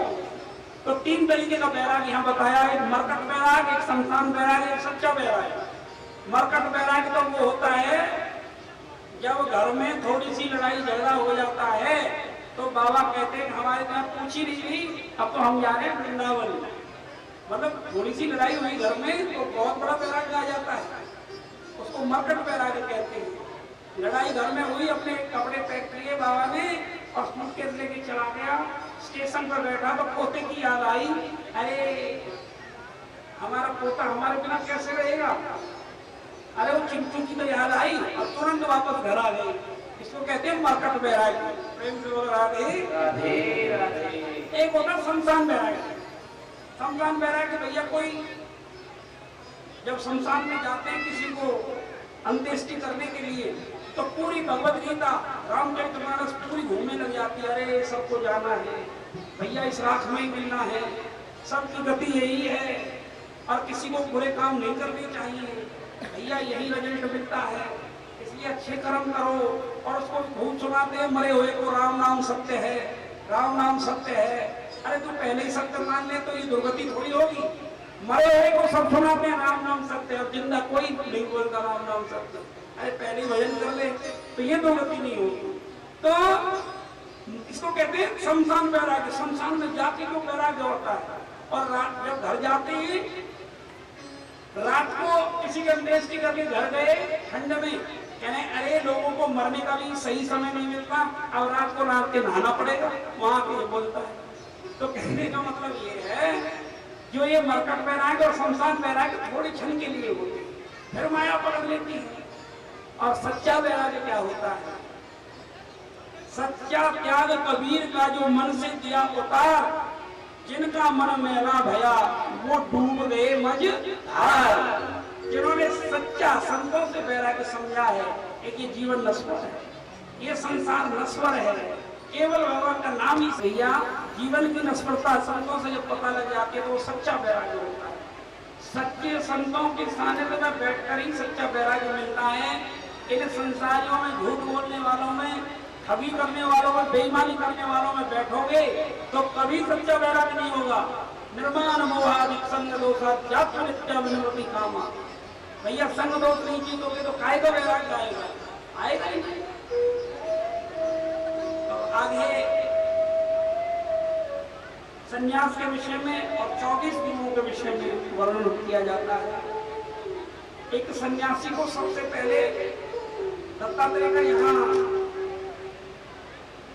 तो तीन तरीके का वैराग यहाँ बताया, एक मरकट वैराग, एक संस्थान वैराग, एक सच्चा वैराग। मरकट वैराग तो वो होता है जब घर में थोड़ी सी लड़ाई झगड़ा हो जाता है तो बाबा कहते हैं हमारे यहाँ पूछी नहीं गई, अब तो हम जा रहे हैं वृंदावन। मतलब थोड़ी सी लड़ाई हुई घर में तो बहुत बड़ा वैराग आ जाता है, उसको मरकट वैराग कहते हैं। लड़ाई घर में हुई, अपने कपड़े पैक किए बाबा ने और सूटकेस लेके चला गया, स्टेशन पर बैठा तो पोते की याद आई, अरे हमारा पोता हमारे बिना कैसे रहेगा। अरे वो चिंटू की तो याद आई और तुरंत वापस घर आ गई। इसको कहते हैं मरकट वैराग। प्रेम से बोल राधे राधे राधे। एक होता शमशान वैराग। शमशान वैराग भैया कोई जब शमशान में जाते हैं किसी को अंत्येष्टि करने के लिए तो पूरी भगवत गीता रामचरितमानस पूरी घूमने लग जाती है। अरे सबको जाना है भैया, इस राख में ही मिलना है, सबकी गति यही है और किसी को बुरे काम नहीं करने चाहिए भैया, यही रिजल्ट मिलता है, इसलिए अच्छे कर्म करो। और उसको खूब सुनाते हैं मरे हुए को राम नाम सत्य है, राम नाम सत्य है। अरे तू पहले ही सत्य मान ले तो ये दुर्गति थोड़ी होगी। मरे हुए को सब सुनाते हैं राम नाम सत्य और जिंदा कोई नहीं बोलता राम नाम सत्य। अरे पहले ही भजन कर ले तो ये दुर्गति नहीं होगी। तो इसको कहते हैं शमशान वैराग्य। शमशान में जाके जो वैराग्य होता है और रात जब घर जाते हैं, रात को किसी के अंत्येष्टि करके घर गए ठंड में, कहने अरे लोगों को मरने का भी सही समय नहीं मिलता, अब रात को रात के नहाना पड़ेगा, वहां पे बोलता है। तो कहने का मतलब ये है जो ये मरकट वैराग और शमशान वैराग थोड़े क्षण के लिए होते हैं, फिर माया पकड़ लेती है। और सच्चा वैराग क्या होता है? सच्चा त्याग कबीर का जो मन से दिया उतार, जिनका मन मैला भया वो डूब गए मझधार। जिन्होंने सच्चा संतों से वैराग्य समझा है एक ये जीवन नश्वर है, ये संसार नश्वर है, केवल भगवान का नाम ही भैया जीवन की नश्वरता संतों से जब पता लग जाती है तो वो सच्चा वैराग्य होता है। सच्चे संतों के सानिध्य में बैठकर ही सच्चा वैराग्य मिलता है। इन संसारियों में, झूठ बोलने वालों में, ठगी करने वालों में, बेईमानी करने वालों में बैठोगे तो कभी सच्चा वैराग्य नहीं होगा। निर्माण मोहादिक संग दोषाध्यात्म नित्य विनोदी कामा। भैया संग दोष नहीं जीतोगे तो काय का वैराग्य आएगा? आएगा ही नहीं। तो आगे संन्यास के विषय में और 24 गुरुओं के विषय में वर्णन किया जाता है। एक सन्यासी को सबसे पहले दत्तात्रेय का यहाँ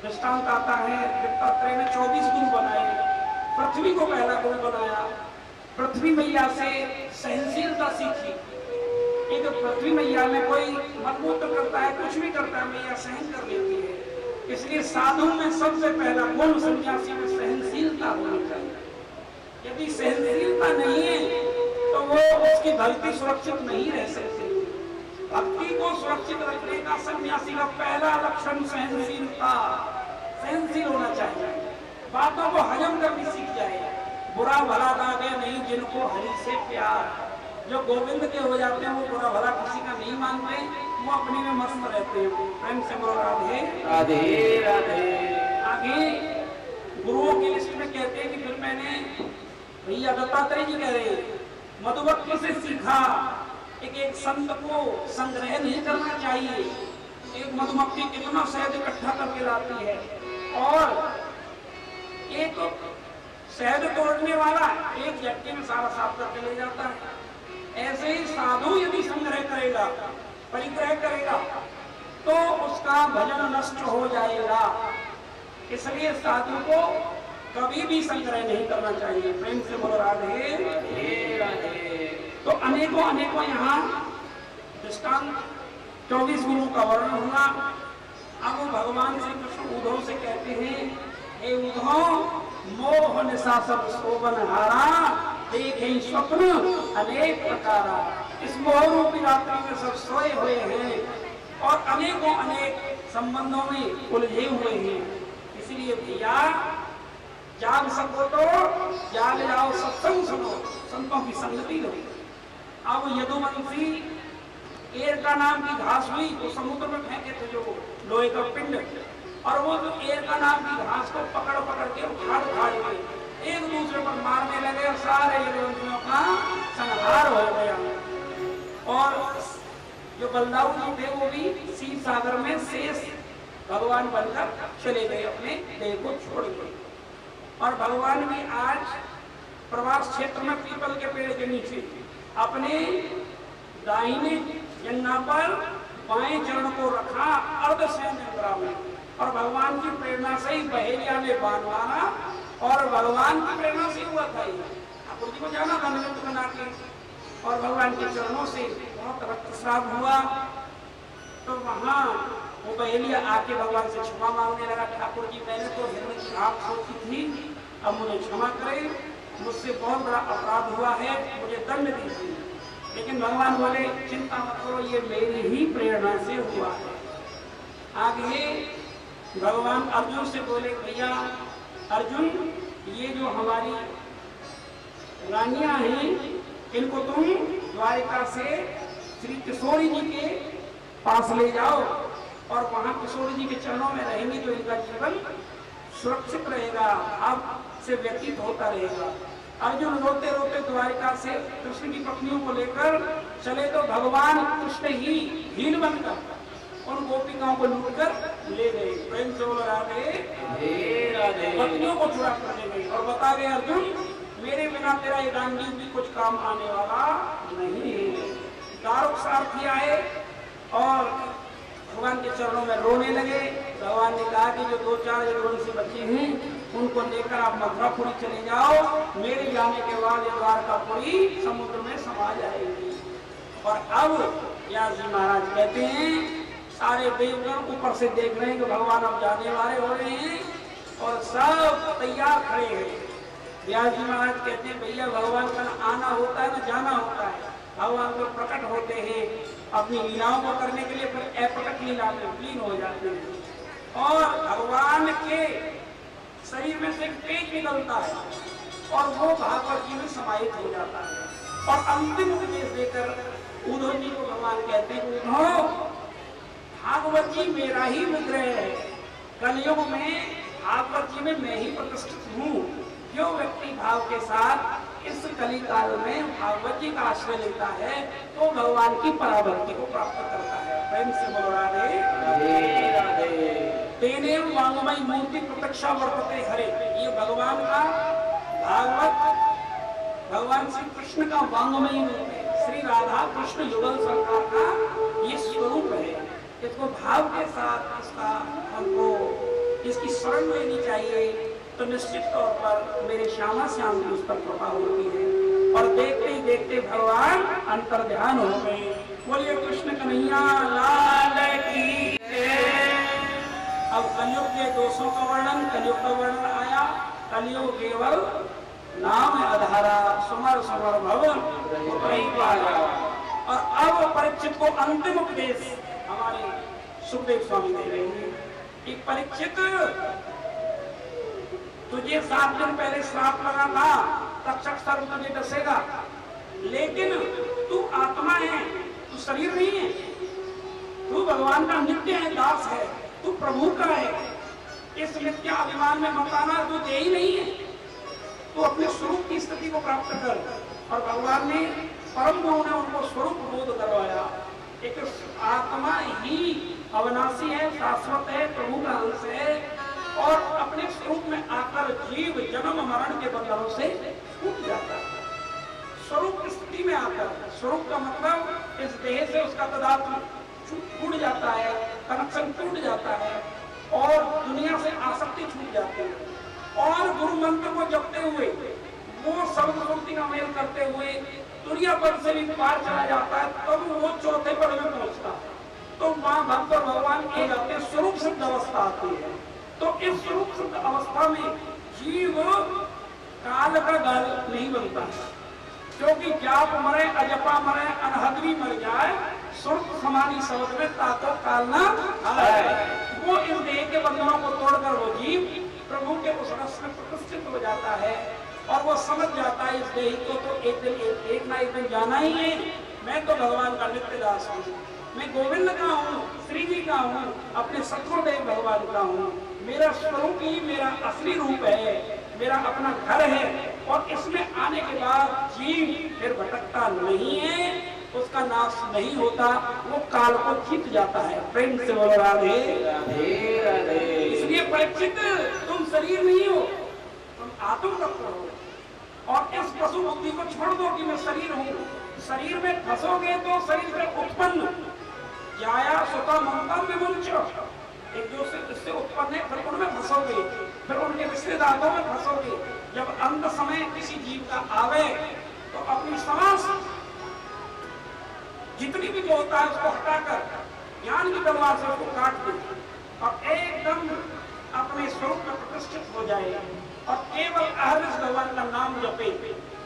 दृष्टांत आता है। दत्तात्रेय ने 24 गुरु बनाए। पृथ्वी को पहला गुरु बनाया। पृथ्वी मैया से सहनशीलता सीखी। एक पृथ्वी मैया में कोई मतमूत्र करता है, कुछ भी करता है, मैया सहन कर लेती है। इसलिए साधु में सबसे पहला गुण सन्यासी में सहनशीलता होनी चाहिए। यदि सहनशीलता नहीं है तो वो उसकी भक्ति सुरक्षित नहीं रह सकती। भक्ति को सुरक्षित रखने का सन्यासी का पहला लक्षण सहनशीलता। सहनशील होना चाहिए। बातों को हजम करनी सीख जाए। बुरा भला दागे नहीं जिनको हरि से प्यार। जो गोविंद के हो जाते हैं वो बुरा भला किसी का नहीं मानते, वो अपने में मस्त रहते हैं। प्रेम से बोलो राधे राधे राधे। आगे गुरुओं की लिस्ट में कहते हैं कि फिर मैंने, भैया दत्तात्रेय जी कह रहे मधुमक्खी से सीखा। एक संत को संग्रह नहीं करना चाहिए। एक मधुमक्खी कितना शहद इकट्ठा करके लाती है और एक शहद तोड़ने वाला एक झटके में सारा साफ करके ले जाता है। ऐसे ही साधु यदि संग्रह करेगा, परिग्रह करेगा तो उसका भजन नष्ट हो जाएगा। इसलिए साधु को कभी भी संग्रह नहीं करना चाहिए। प्रेम से बोलो राधे राधे। तो अनेकों अनेकों यहाँ दृष्टांत 24 गुरु का वर्णन हुआ। अब भगवान श्री कृष्ण उद्धव से कहते हैं, हे उद्धव, मोह निशा सब शोभन हारा, देखे स्वप्न अनेक प्रकारा। इस मोह रूपी रात्रि में सब सोए हुए हैं और अनेकों अनेक संबंधों में उलझे हुए हैं। इसलिए भैया जाग सको तो जाग जाओ, सत्संग सुनो, संतों की संगति लो। अब यदुवंशी एर का नाम की घास हुई तो समुद्र में फेंके थे जो लोहे का पिंड, और वो जो एर का नाम की घास को पकड़ पकड़ के उखाड़ उखाड़ के एक दूसरे पर मारने लगे और सारे यदुवंशियों का संहार हो गया। और जो बलदाऊ जी थे वो भी क्षीर सागर में शेष भगवान बनकर चले गए अपने देह को छोड़ के। और भगवान भी आज प्रवास क्षेत्र में पीपल के पेड़ के नीचे अपने दाहिने जंघा पर बाएं चरण को रखा अर्धशयन मुद्रा में, और भगवान की प्रेरणा से ही बहेलिया ने बाण मारा और भगवान की प्रेरणा से हुआ था। ठाकुर जी को जाना था निमित्त बना के, और भगवान के चरणों से बहुत रक्तस्राव हुआ। तो वहां वो बहेलिया आके भगवान से क्षमा मांगने लगा, ठाकुर जी मैंने तो हृदय की आग सोची थी, अब मुझे क्षमा करें, मुझसे बहुत बड़ा अपराध हुआ है, मुझे दंड दीजिए। लेकिन भगवान बोले चिंता मत करो, ये मेरी ही प्रेरणा से हुआ है। आगे भगवान अर्जुन से बोले, भैया अर्जुन, ये जो हमारी रानियां हैं इनको तुम द्वारिका से श्री किशोरी जी के पास ले जाओ और वहां किशोरी जी के चरणों में रहेंगी तो इनका जीवन सुरक्षित रहेगा, अब से व्यतीत होता रहेगा। अर्जुन रोते रोते द्वारिका से कृष्ण की पत्नियों को लेकर चले तो भगवान कृष्ण ही हीन बनकर उन गोपिकाओं को लूटकर ले गए। प्रेम से बोलो राधे राधे। पत्नियों को चुरा कर ले गए और बता गए अर्जुन मेरे बिना तेरा ये गांडीव भी कुछ काम आने वाला नहीं है। दारुक सारथी आए और भगवान के चरणों में रोने लगे। भगवान ने कहा कि जो 2-4 यदुवंशी बच्चे हैं उनको लेकर आप मथुरापुरी चले जाओ, मेरे जाने के बाद ये द्वारकापुरी समुद्र में समा जाएगी। और अब व्यास जी महाराज कहते हैं सारे देवगण ऊपर से देख रहे हैं कि भगवान अब जाने वाले हो रहे हैं और सब तैयार खड़े हैं। व्यास जी महाराज कहते हैं भैया भगवान का आना होता है ना जाना होता है। भगवान को प्रकट होते हैं अपनी लीलाओं को करने के लिए, फिर अप्रकट लीला में लीन हो जाते हैं और भगवान के शरीर में से एक तेज निकलता है और वो भागवत जी में समाहित हो जाता है। और अंतिम उपदेश देकर उद्धव जी को भगवान कहते हैं उद्धव, भागवत जी मेरा ही विग्रह है। कलयुग में भागवत जी में मैं ही प्रतिष्ठित हूँ। जो व्यक्ति भाव के साथ इस कली काल में भागवत जी का आश्रय लेता है तो भगवान की पराभक्ति को प्राप्त करता है। प्रेम से बोलो राधे राधे। तेने वांगमयी मूर्ति प्रत्यक्षा वर्तते हरे। ये भगवान का भागवत भगवान श्री कृष्ण का वांगमयी रूप है। श्री राधा कृष्ण युगल सरकार का ये स्वरूप है। इसको भाव के साथ इसका हमको इसकी शरण लेनी चाहिए तो निश्चित तौर पर मेरे श्यामा श्याम की उस पर कृपा होती है और देखते ही देखते भगवान अंतर ध्यान हो गए। बोलिए कृष्ण कन्हैया लाल की जय। अब कलयुग के दोषों का वर्णन, कलयुग का वर्णन आया। कलयुग केवल नाम आधारा सुमर सुमर भवन और अब परीक्षित को अंतिम उपदेश हमारे सुखदेव स्वामी दे रहे हैं कि परीक्षित तुझे 7 दिन पहले श्राप लगा था, तक्षक सर्प तुझे डसेगा, लेकिन तू आत्मा है, तू शरीर नहीं है। तू भगवान का नित्य है, दास है, तू प्रभु का है। इस नित्य अभिमान में मत आना, तू दे ही नहीं है। तू अपने स्वरूप की स्थिति को प्राप्त कर। और भगवान ने परम गुरु ने उनको स्वरूप बोध करवाया। एक आत्मा ही अविनाशी है, शाश्वत है, प्रभु का अंश है और अपने स्वरूप में आकर जीव जन्म मरण के बंधनों से छूट जाता है। स्वरूप स्थिति में आकर, स्वरूप का मतलब इस देह से उसका तादात्म्य छूट जाता है, कनेक्शन टूट जाता है और दुनिया से आसक्ति छूट जाती है और गुरु मंत्र को जपते हुए वो सर्वशक्ति का मेल करते हुए दुनिया पर से भी पार चला जाता है, तब वो चौथे पद में पहुंचता है। तो मां भक्त और भगवान के जाते स्वरूप सिद्ध अवस्था आती है। तो इस स्वरूप सिद्ध अवस्था में जीव काल का गल नहीं बनता है, क्योंकि जाप मरे अजपा मरे अनहदरी मर जाए, स्वरूप समाधि शब्द में ताको काल ना है। वो इस देह के बंधनों को तोड़कर वो जीव प्रभु के उस रस में प्रतिष्ठित हो जाता है और वो समझ जाता है इस देह को तो एक ना एक दिन जाना ही है। मैं तो भगवान का नित्य दास हूँ, मैं गोविंद का हूँ, श्री जी का हूँ, अपने सतगुरुदेव भगवान का हूँ। मेरा स्वरूप ही मेरा असली रूप है, मेरा अपना घर है और इसमें आने के बाद जीव फिर भटकता नहीं है, उसका नाश नहीं होता, वो काल को जीत जाता है। प्रेम से बोलो राधे राधे राधे। इसलिए परीक्षित, तुम शरीर नहीं हो, तुम आत्म तत्व हो और इस पशु बुद्धि को छोड़ दो कि मैं शरीर हूँ। शरीर में फंसोगे तो शरीर में उत्पन्न जाया स्वतः ममता में मुंचो, एक जो इससे उत्पन्न है, फिर उनमें फंसोगे, फिर उनके रिश्तेदारों में फंसोगे। जब अंत समय किसी जीव का आवे तो अपनी समस्त जितनी भी जो होता है उसको हटाकर ज्ञान की तलवार से उसको काट दे और एकदम अपने स्वरूप में प्रतिष्ठित हो जाए और केवल अहरनिश भगवान का नाम जपे,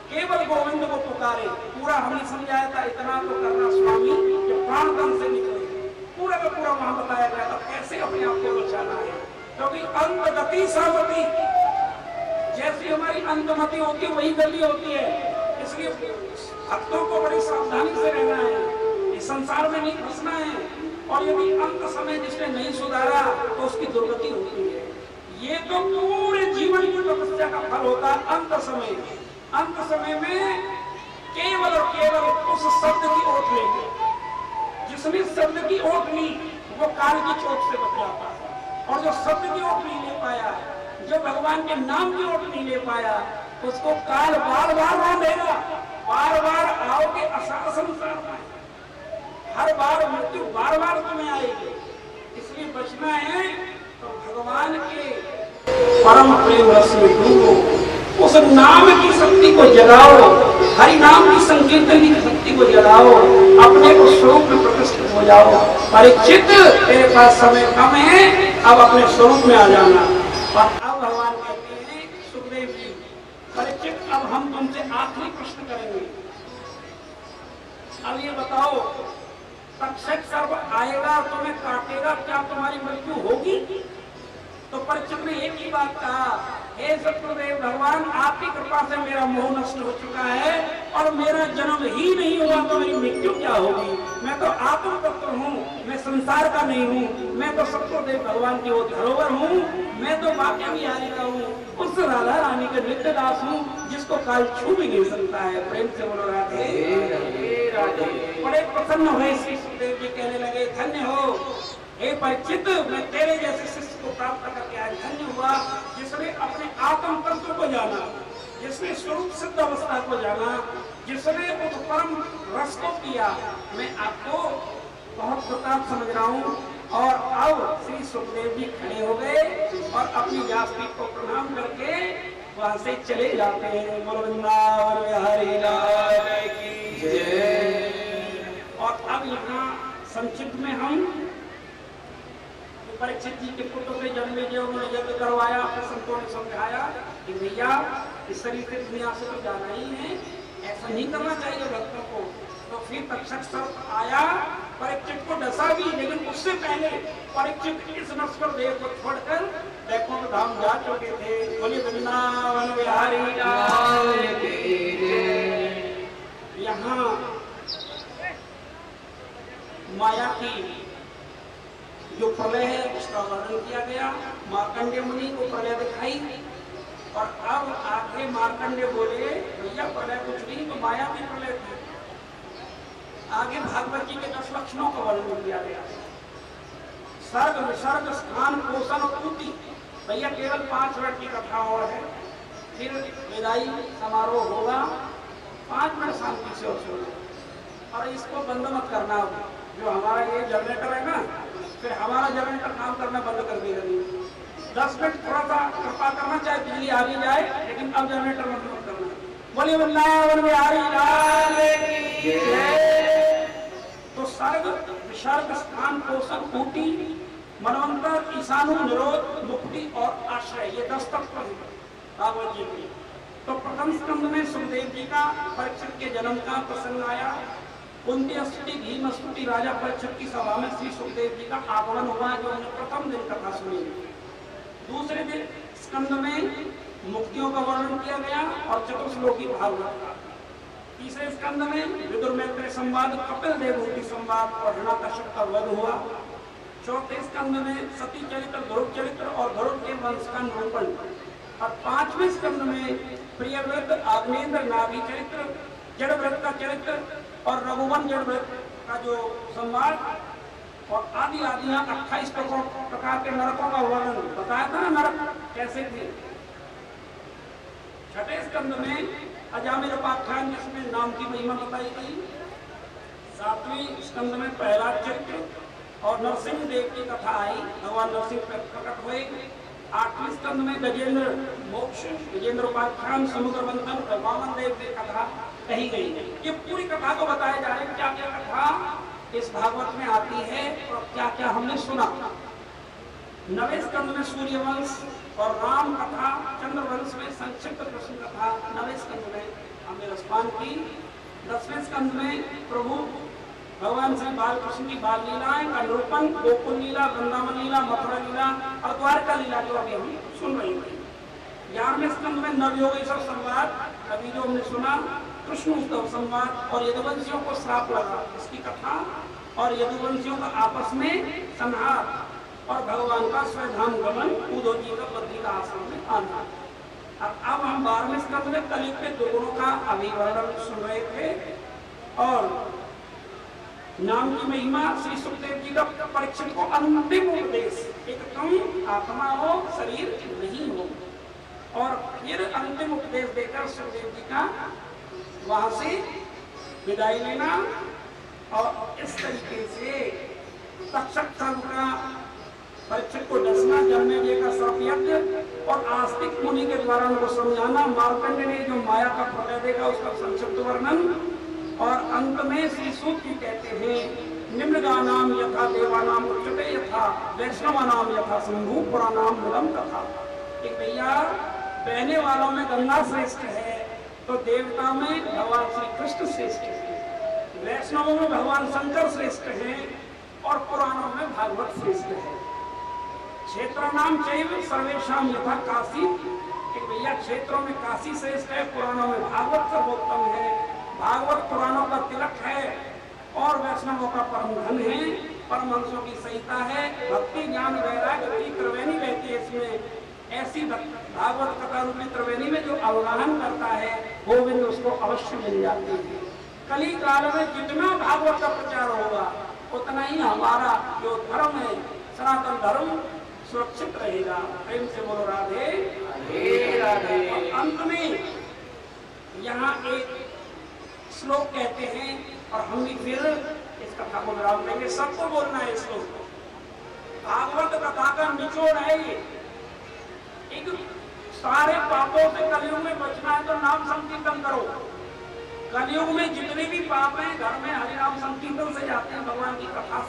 केवल गोविंद को पुकारे। पूरा हमने समझाया था, इतना तो करना स्वामी जो प्राण तन से निकले, पूरा का पूरा वहां बताया गया था कैसे अपने आप को बचाना है। क्योंकि अंत गति सावती, जैसी हमारी अंतमति होती है वही गति होती है। इसलिए भक्तों को बड़ी सावधानी से रहना है, इस संसार में नहीं फंसना है और यदि अंत समय जिसने नहीं सुधारा तो उसकी दुर्गति होती है। ये तो पूरे जीवन की तपस्या का फल होता है अंत समय। अंत समय में केवल और केवल उस शब्द की ओट लेंगे, जिसने शब्द की ओट ली वो काल की चोट से बच जाता है और जो शब्द की ओट नहीं ले पाया, जो भगवान के नाम की ओट नहीं ले पाया, उसको काल बार बार बांधेगा। बार बार आओगे असार संसार में, हर बार मृत्यु बार बार तुम्हें आएगी। इसलिए बचना है तो भगवान के परम प्रेम रस में डूबो, उस नाम की शक्ति को जगाओ, हरि नाम की संकीर्तन की शक्ति को जगाओ, अपने को स्वरूप में प्रतिष्ठित हो जाओ। परीक्षित, तेरे पास समय कम है, अब अपने स्वरूप में आ जाना। और अब भगवान कहते हैं सुखदेव जी, परीक्षित अब हम तुमसे आखिरी प्रश्न करेंगे। अब ये बताओ, तक्षक सर्प आएगा तुम्हें काटेगा, क्या तुम्हारी मृत्यु होगी? तो परीक्षित ने एक ही बात कहा, हे सत्यदेव भगवान, आपकी कृपा से मेरा मोह नष्ट हो चुका है और मेरा जन्म ही नहीं हुआ तो मेरी मृत्यु क्या होगी। मैं तो आत्म तत्व हूँ, मैं संसार का नहीं हूँ, मैं तो सत्यदेव भगवान की वो धरोहर हूँ, मैं तो बाकी बिहारी का हूँ, उस राधा रानी के नित्य दास हूँ जिसको काल छू भी नहीं सकता है। प्रेम से बोलो राधे राधे। बड़े प्रसन्न हुए श्री सुखदेव जी, कहने लगे धन्य हो हे परीक्षित, मैं तेरे जैसे शिष्य को प्राप्त करके आज धन्य हुआ, जिसने अपने आत्म तत्व को जाना, जिसने स्वरूप सिद्ध अवस्था को जाना, जिसने उस परम रस को किया। मैं आपको बहुत प्रताप समझ रहा हूँ। और अब श्री सुखदेव जी खड़े हो गए और अपनी व्यासपीठ को प्रणाम करके वहां से चले जाते हैं। बोलो वृंदावन बिहारी लाल की जय। और अब यहाँ संक्षिप्त में हम परीक्षित जी के पुत्र के जन्म में जो उन्होंने यज्ञ करवाया, संतों ने समझाया कि भैया इस शरीर से दुनिया से तो जाना ही है, ऐसा नहीं करना चाहिए भक्तों को। तो फिर तक्षक सर्प आया, परीक्षित को डसा भी, लेकिन उससे पहले परीक्षित इस नश्वर देह को छोड़कर वैकुंठ धाम जा चुके थे। बोले वृंदावन बिहारी लाल की जय। यहाँ माया की जो प्रलय है उसका वर्णन किया गया। मार्कंडेय मुनि को प्रलय दिखाई और अब आगे मार्कंडेय बोले भैया प्रलय कुछ नहीं, तो माया भी प्रलय थी। आगे भागवत जी के 10 लक्षणों का वर्णन किया गया। सर्ग विसर्ग स्थान पोषण और पूर्ति, भैया केवल 5 मिनट की कथा और है, फिर विदाई समारोह होगा। 5 मिनट शांति से होगा और इसको बंद मत करना। जो हमारा ये जनरेटर है ना, फिर हमारा जनरेटर काम करना बंद कर देगा। 10 मिनट थोड़ा सा कृपा करना, चाहे बिजली आ भी जाए, लेकिन अब जनरेटर बंद मत करना। बोलिए वृंदावन बिहारी लाल की जय। तो सर्ग विसर्ग स्थान पोषण ऊटी मनवंतर ईशानु निरोध मुक्ति और आश्रय, ये 10 तत्व हैं भागवत जी की। तो प्रथम स्कंद में सुखदेव जी का परीक्षित के जन्म का प्रसंग आया। कुंती स्तुति भीम स्तुति राजा परीक्षित की सभा में श्री सुखदेव जी का आगमन हुआ, जो उन्होंने प्रथम दिन कथा सुनी। दूसरे दिन स्कंद में मुक्तियों का वर्णन किया गया और चतुर्श्लोकी भागवत का। तीसरे स्कंद में विदुर मैत्री संवाद, कपिल देवहूति संवाद और हिरण्यकश्यप का वध हुआ। चौथे स्कंद में सती चरित्र, ध्रुव चरित्र और ध्रुव के वंश का निरूपण। और 5वें स्कंद में प्रियव्रत, आग्नेन्द्र, नाभि चरित्र, जड़व्रत का चरित्र और रघुवन जड़व्रत का जो संवाद और आदि आदि 28 प्रकार के नरकों का वर्णन बताया था ना, नरक कैसे थे। छठे स्कंद में अजामिल उपाख्यान, जिसमें नाम की महिमा बताई गई। 7वें स्कंद में प्रहलाद चरित्र और नरसिंह देव की कथा आई, भगवान नरसिंह प्रकट हुए। 8वें स्कंद में गजेंद्र मोक्ष, गजेंद्र उपाख्यान, समुद्र मंथन और वामन देव की कथा कही गई। ये पूरी कथा को बताया जा रहा है, क्या क्या कथा इस भागवत में आती है और क्या क्या हमने सुना। 9वें स्कंद में सूर्यवंश और राम कथा, चंद्रवंश में संक्षिप्त कृष्ण कथा 9वें स्कंद में हमने रसपान की। 10वें स्कंद में प्रभु भगवान श्री बालकृष्ण की बाल लीलाएं का निरूपण, गोकुल लीला, वृंदावन लीला, मथुरा लीला और द्वारका लीला जो अभी हम सुन रहे हैं। 11वें स्कंद में नवयोगेश्वर संवाद, अभी जो हमने सुना, कृष्ण उत्सव संवाद और यदुवंशियों को श्राप लगा, इसकी कथा और यदुवंशियों का आपस में संहार और भगवान का स्वधाम गमन, उद्धव जी का बद्री का आश्रम में आना। अब हम 12वें स्कंद में कलयुग के दुर्गुणों का अभिवर्णन सुन रहे थे और नाम की महिमा। श्री सुखदेव जी का परीक्षित को अंतिम उपदेश, एकदम आत्मा हो, शरीर नहीं हो, और फिर अंतिम उपदेश देकर सुखदेव जी का वहां से विदाई लेना। और इस तरीके से तक्षक सर्प का परीक्षित को डसना, जन्मेजय का सर्प यज्ञ और आस्तिक मुनि के द्वारा उनको समझाना, मार्कंडेय ने जो माया का प्रलय देखा उसका संक्षिप्त वर्णन, और अंत में श्री सूत जी कहते हैं निम्नगानाम यथा देवानाम उच्यते यथा वैष्णवानाम यथा शंभु पुराणाम मूलम तथा। एक भैया बहने वालों में गंगा श्रेष्ठ है, तो देवता में भगवान श्री कृष्ण श्रेष्ठ है, वैष्णवों में भगवान शंकर श्रेष्ठ है और पुराणों में भागवत श्रेष्ठ है। क्षेत्र नाम चैव सर्वेशाम यथा काशी कि भैया क्षेत्रों में काशी श्रेष्ठ है, पुराणों में भागवत सर्वोत्तम है, भागवत पुराणों का तिलक है और वैष्णवों का परम धन है, परमहंसों की सहिता है, भक्ति ज्ञान वैराग्य की त्रिवेणी बहती है इसमें। ऐसी भागवत कथा रूपी त्रिवेणी में जो अवगाहन करता है गोविंद उसको अवश्य मिल जाते हैं। कली काल में जितना भागवत का प्रचार होगा उतना ही हमारा जो धर्म है सनातन धर्म सुरक्षित रहेगा। प्रेम से बोलो राधे राधे। अंत में यहाँ एक श्लोक कहते हैं और हम भी फिर इस कथा को विराम देंगे। सबको बोलना है श्लोक। भागवत कथा का निचोड़ है ये। एक सारे पापों से कलयुग में बचना है तो नाम संकीर्तन करो। कलयुग में जितने भी पाप हैं घर में हरि नाम संकीर्तन से जाते हैं, भगवान की कथा से।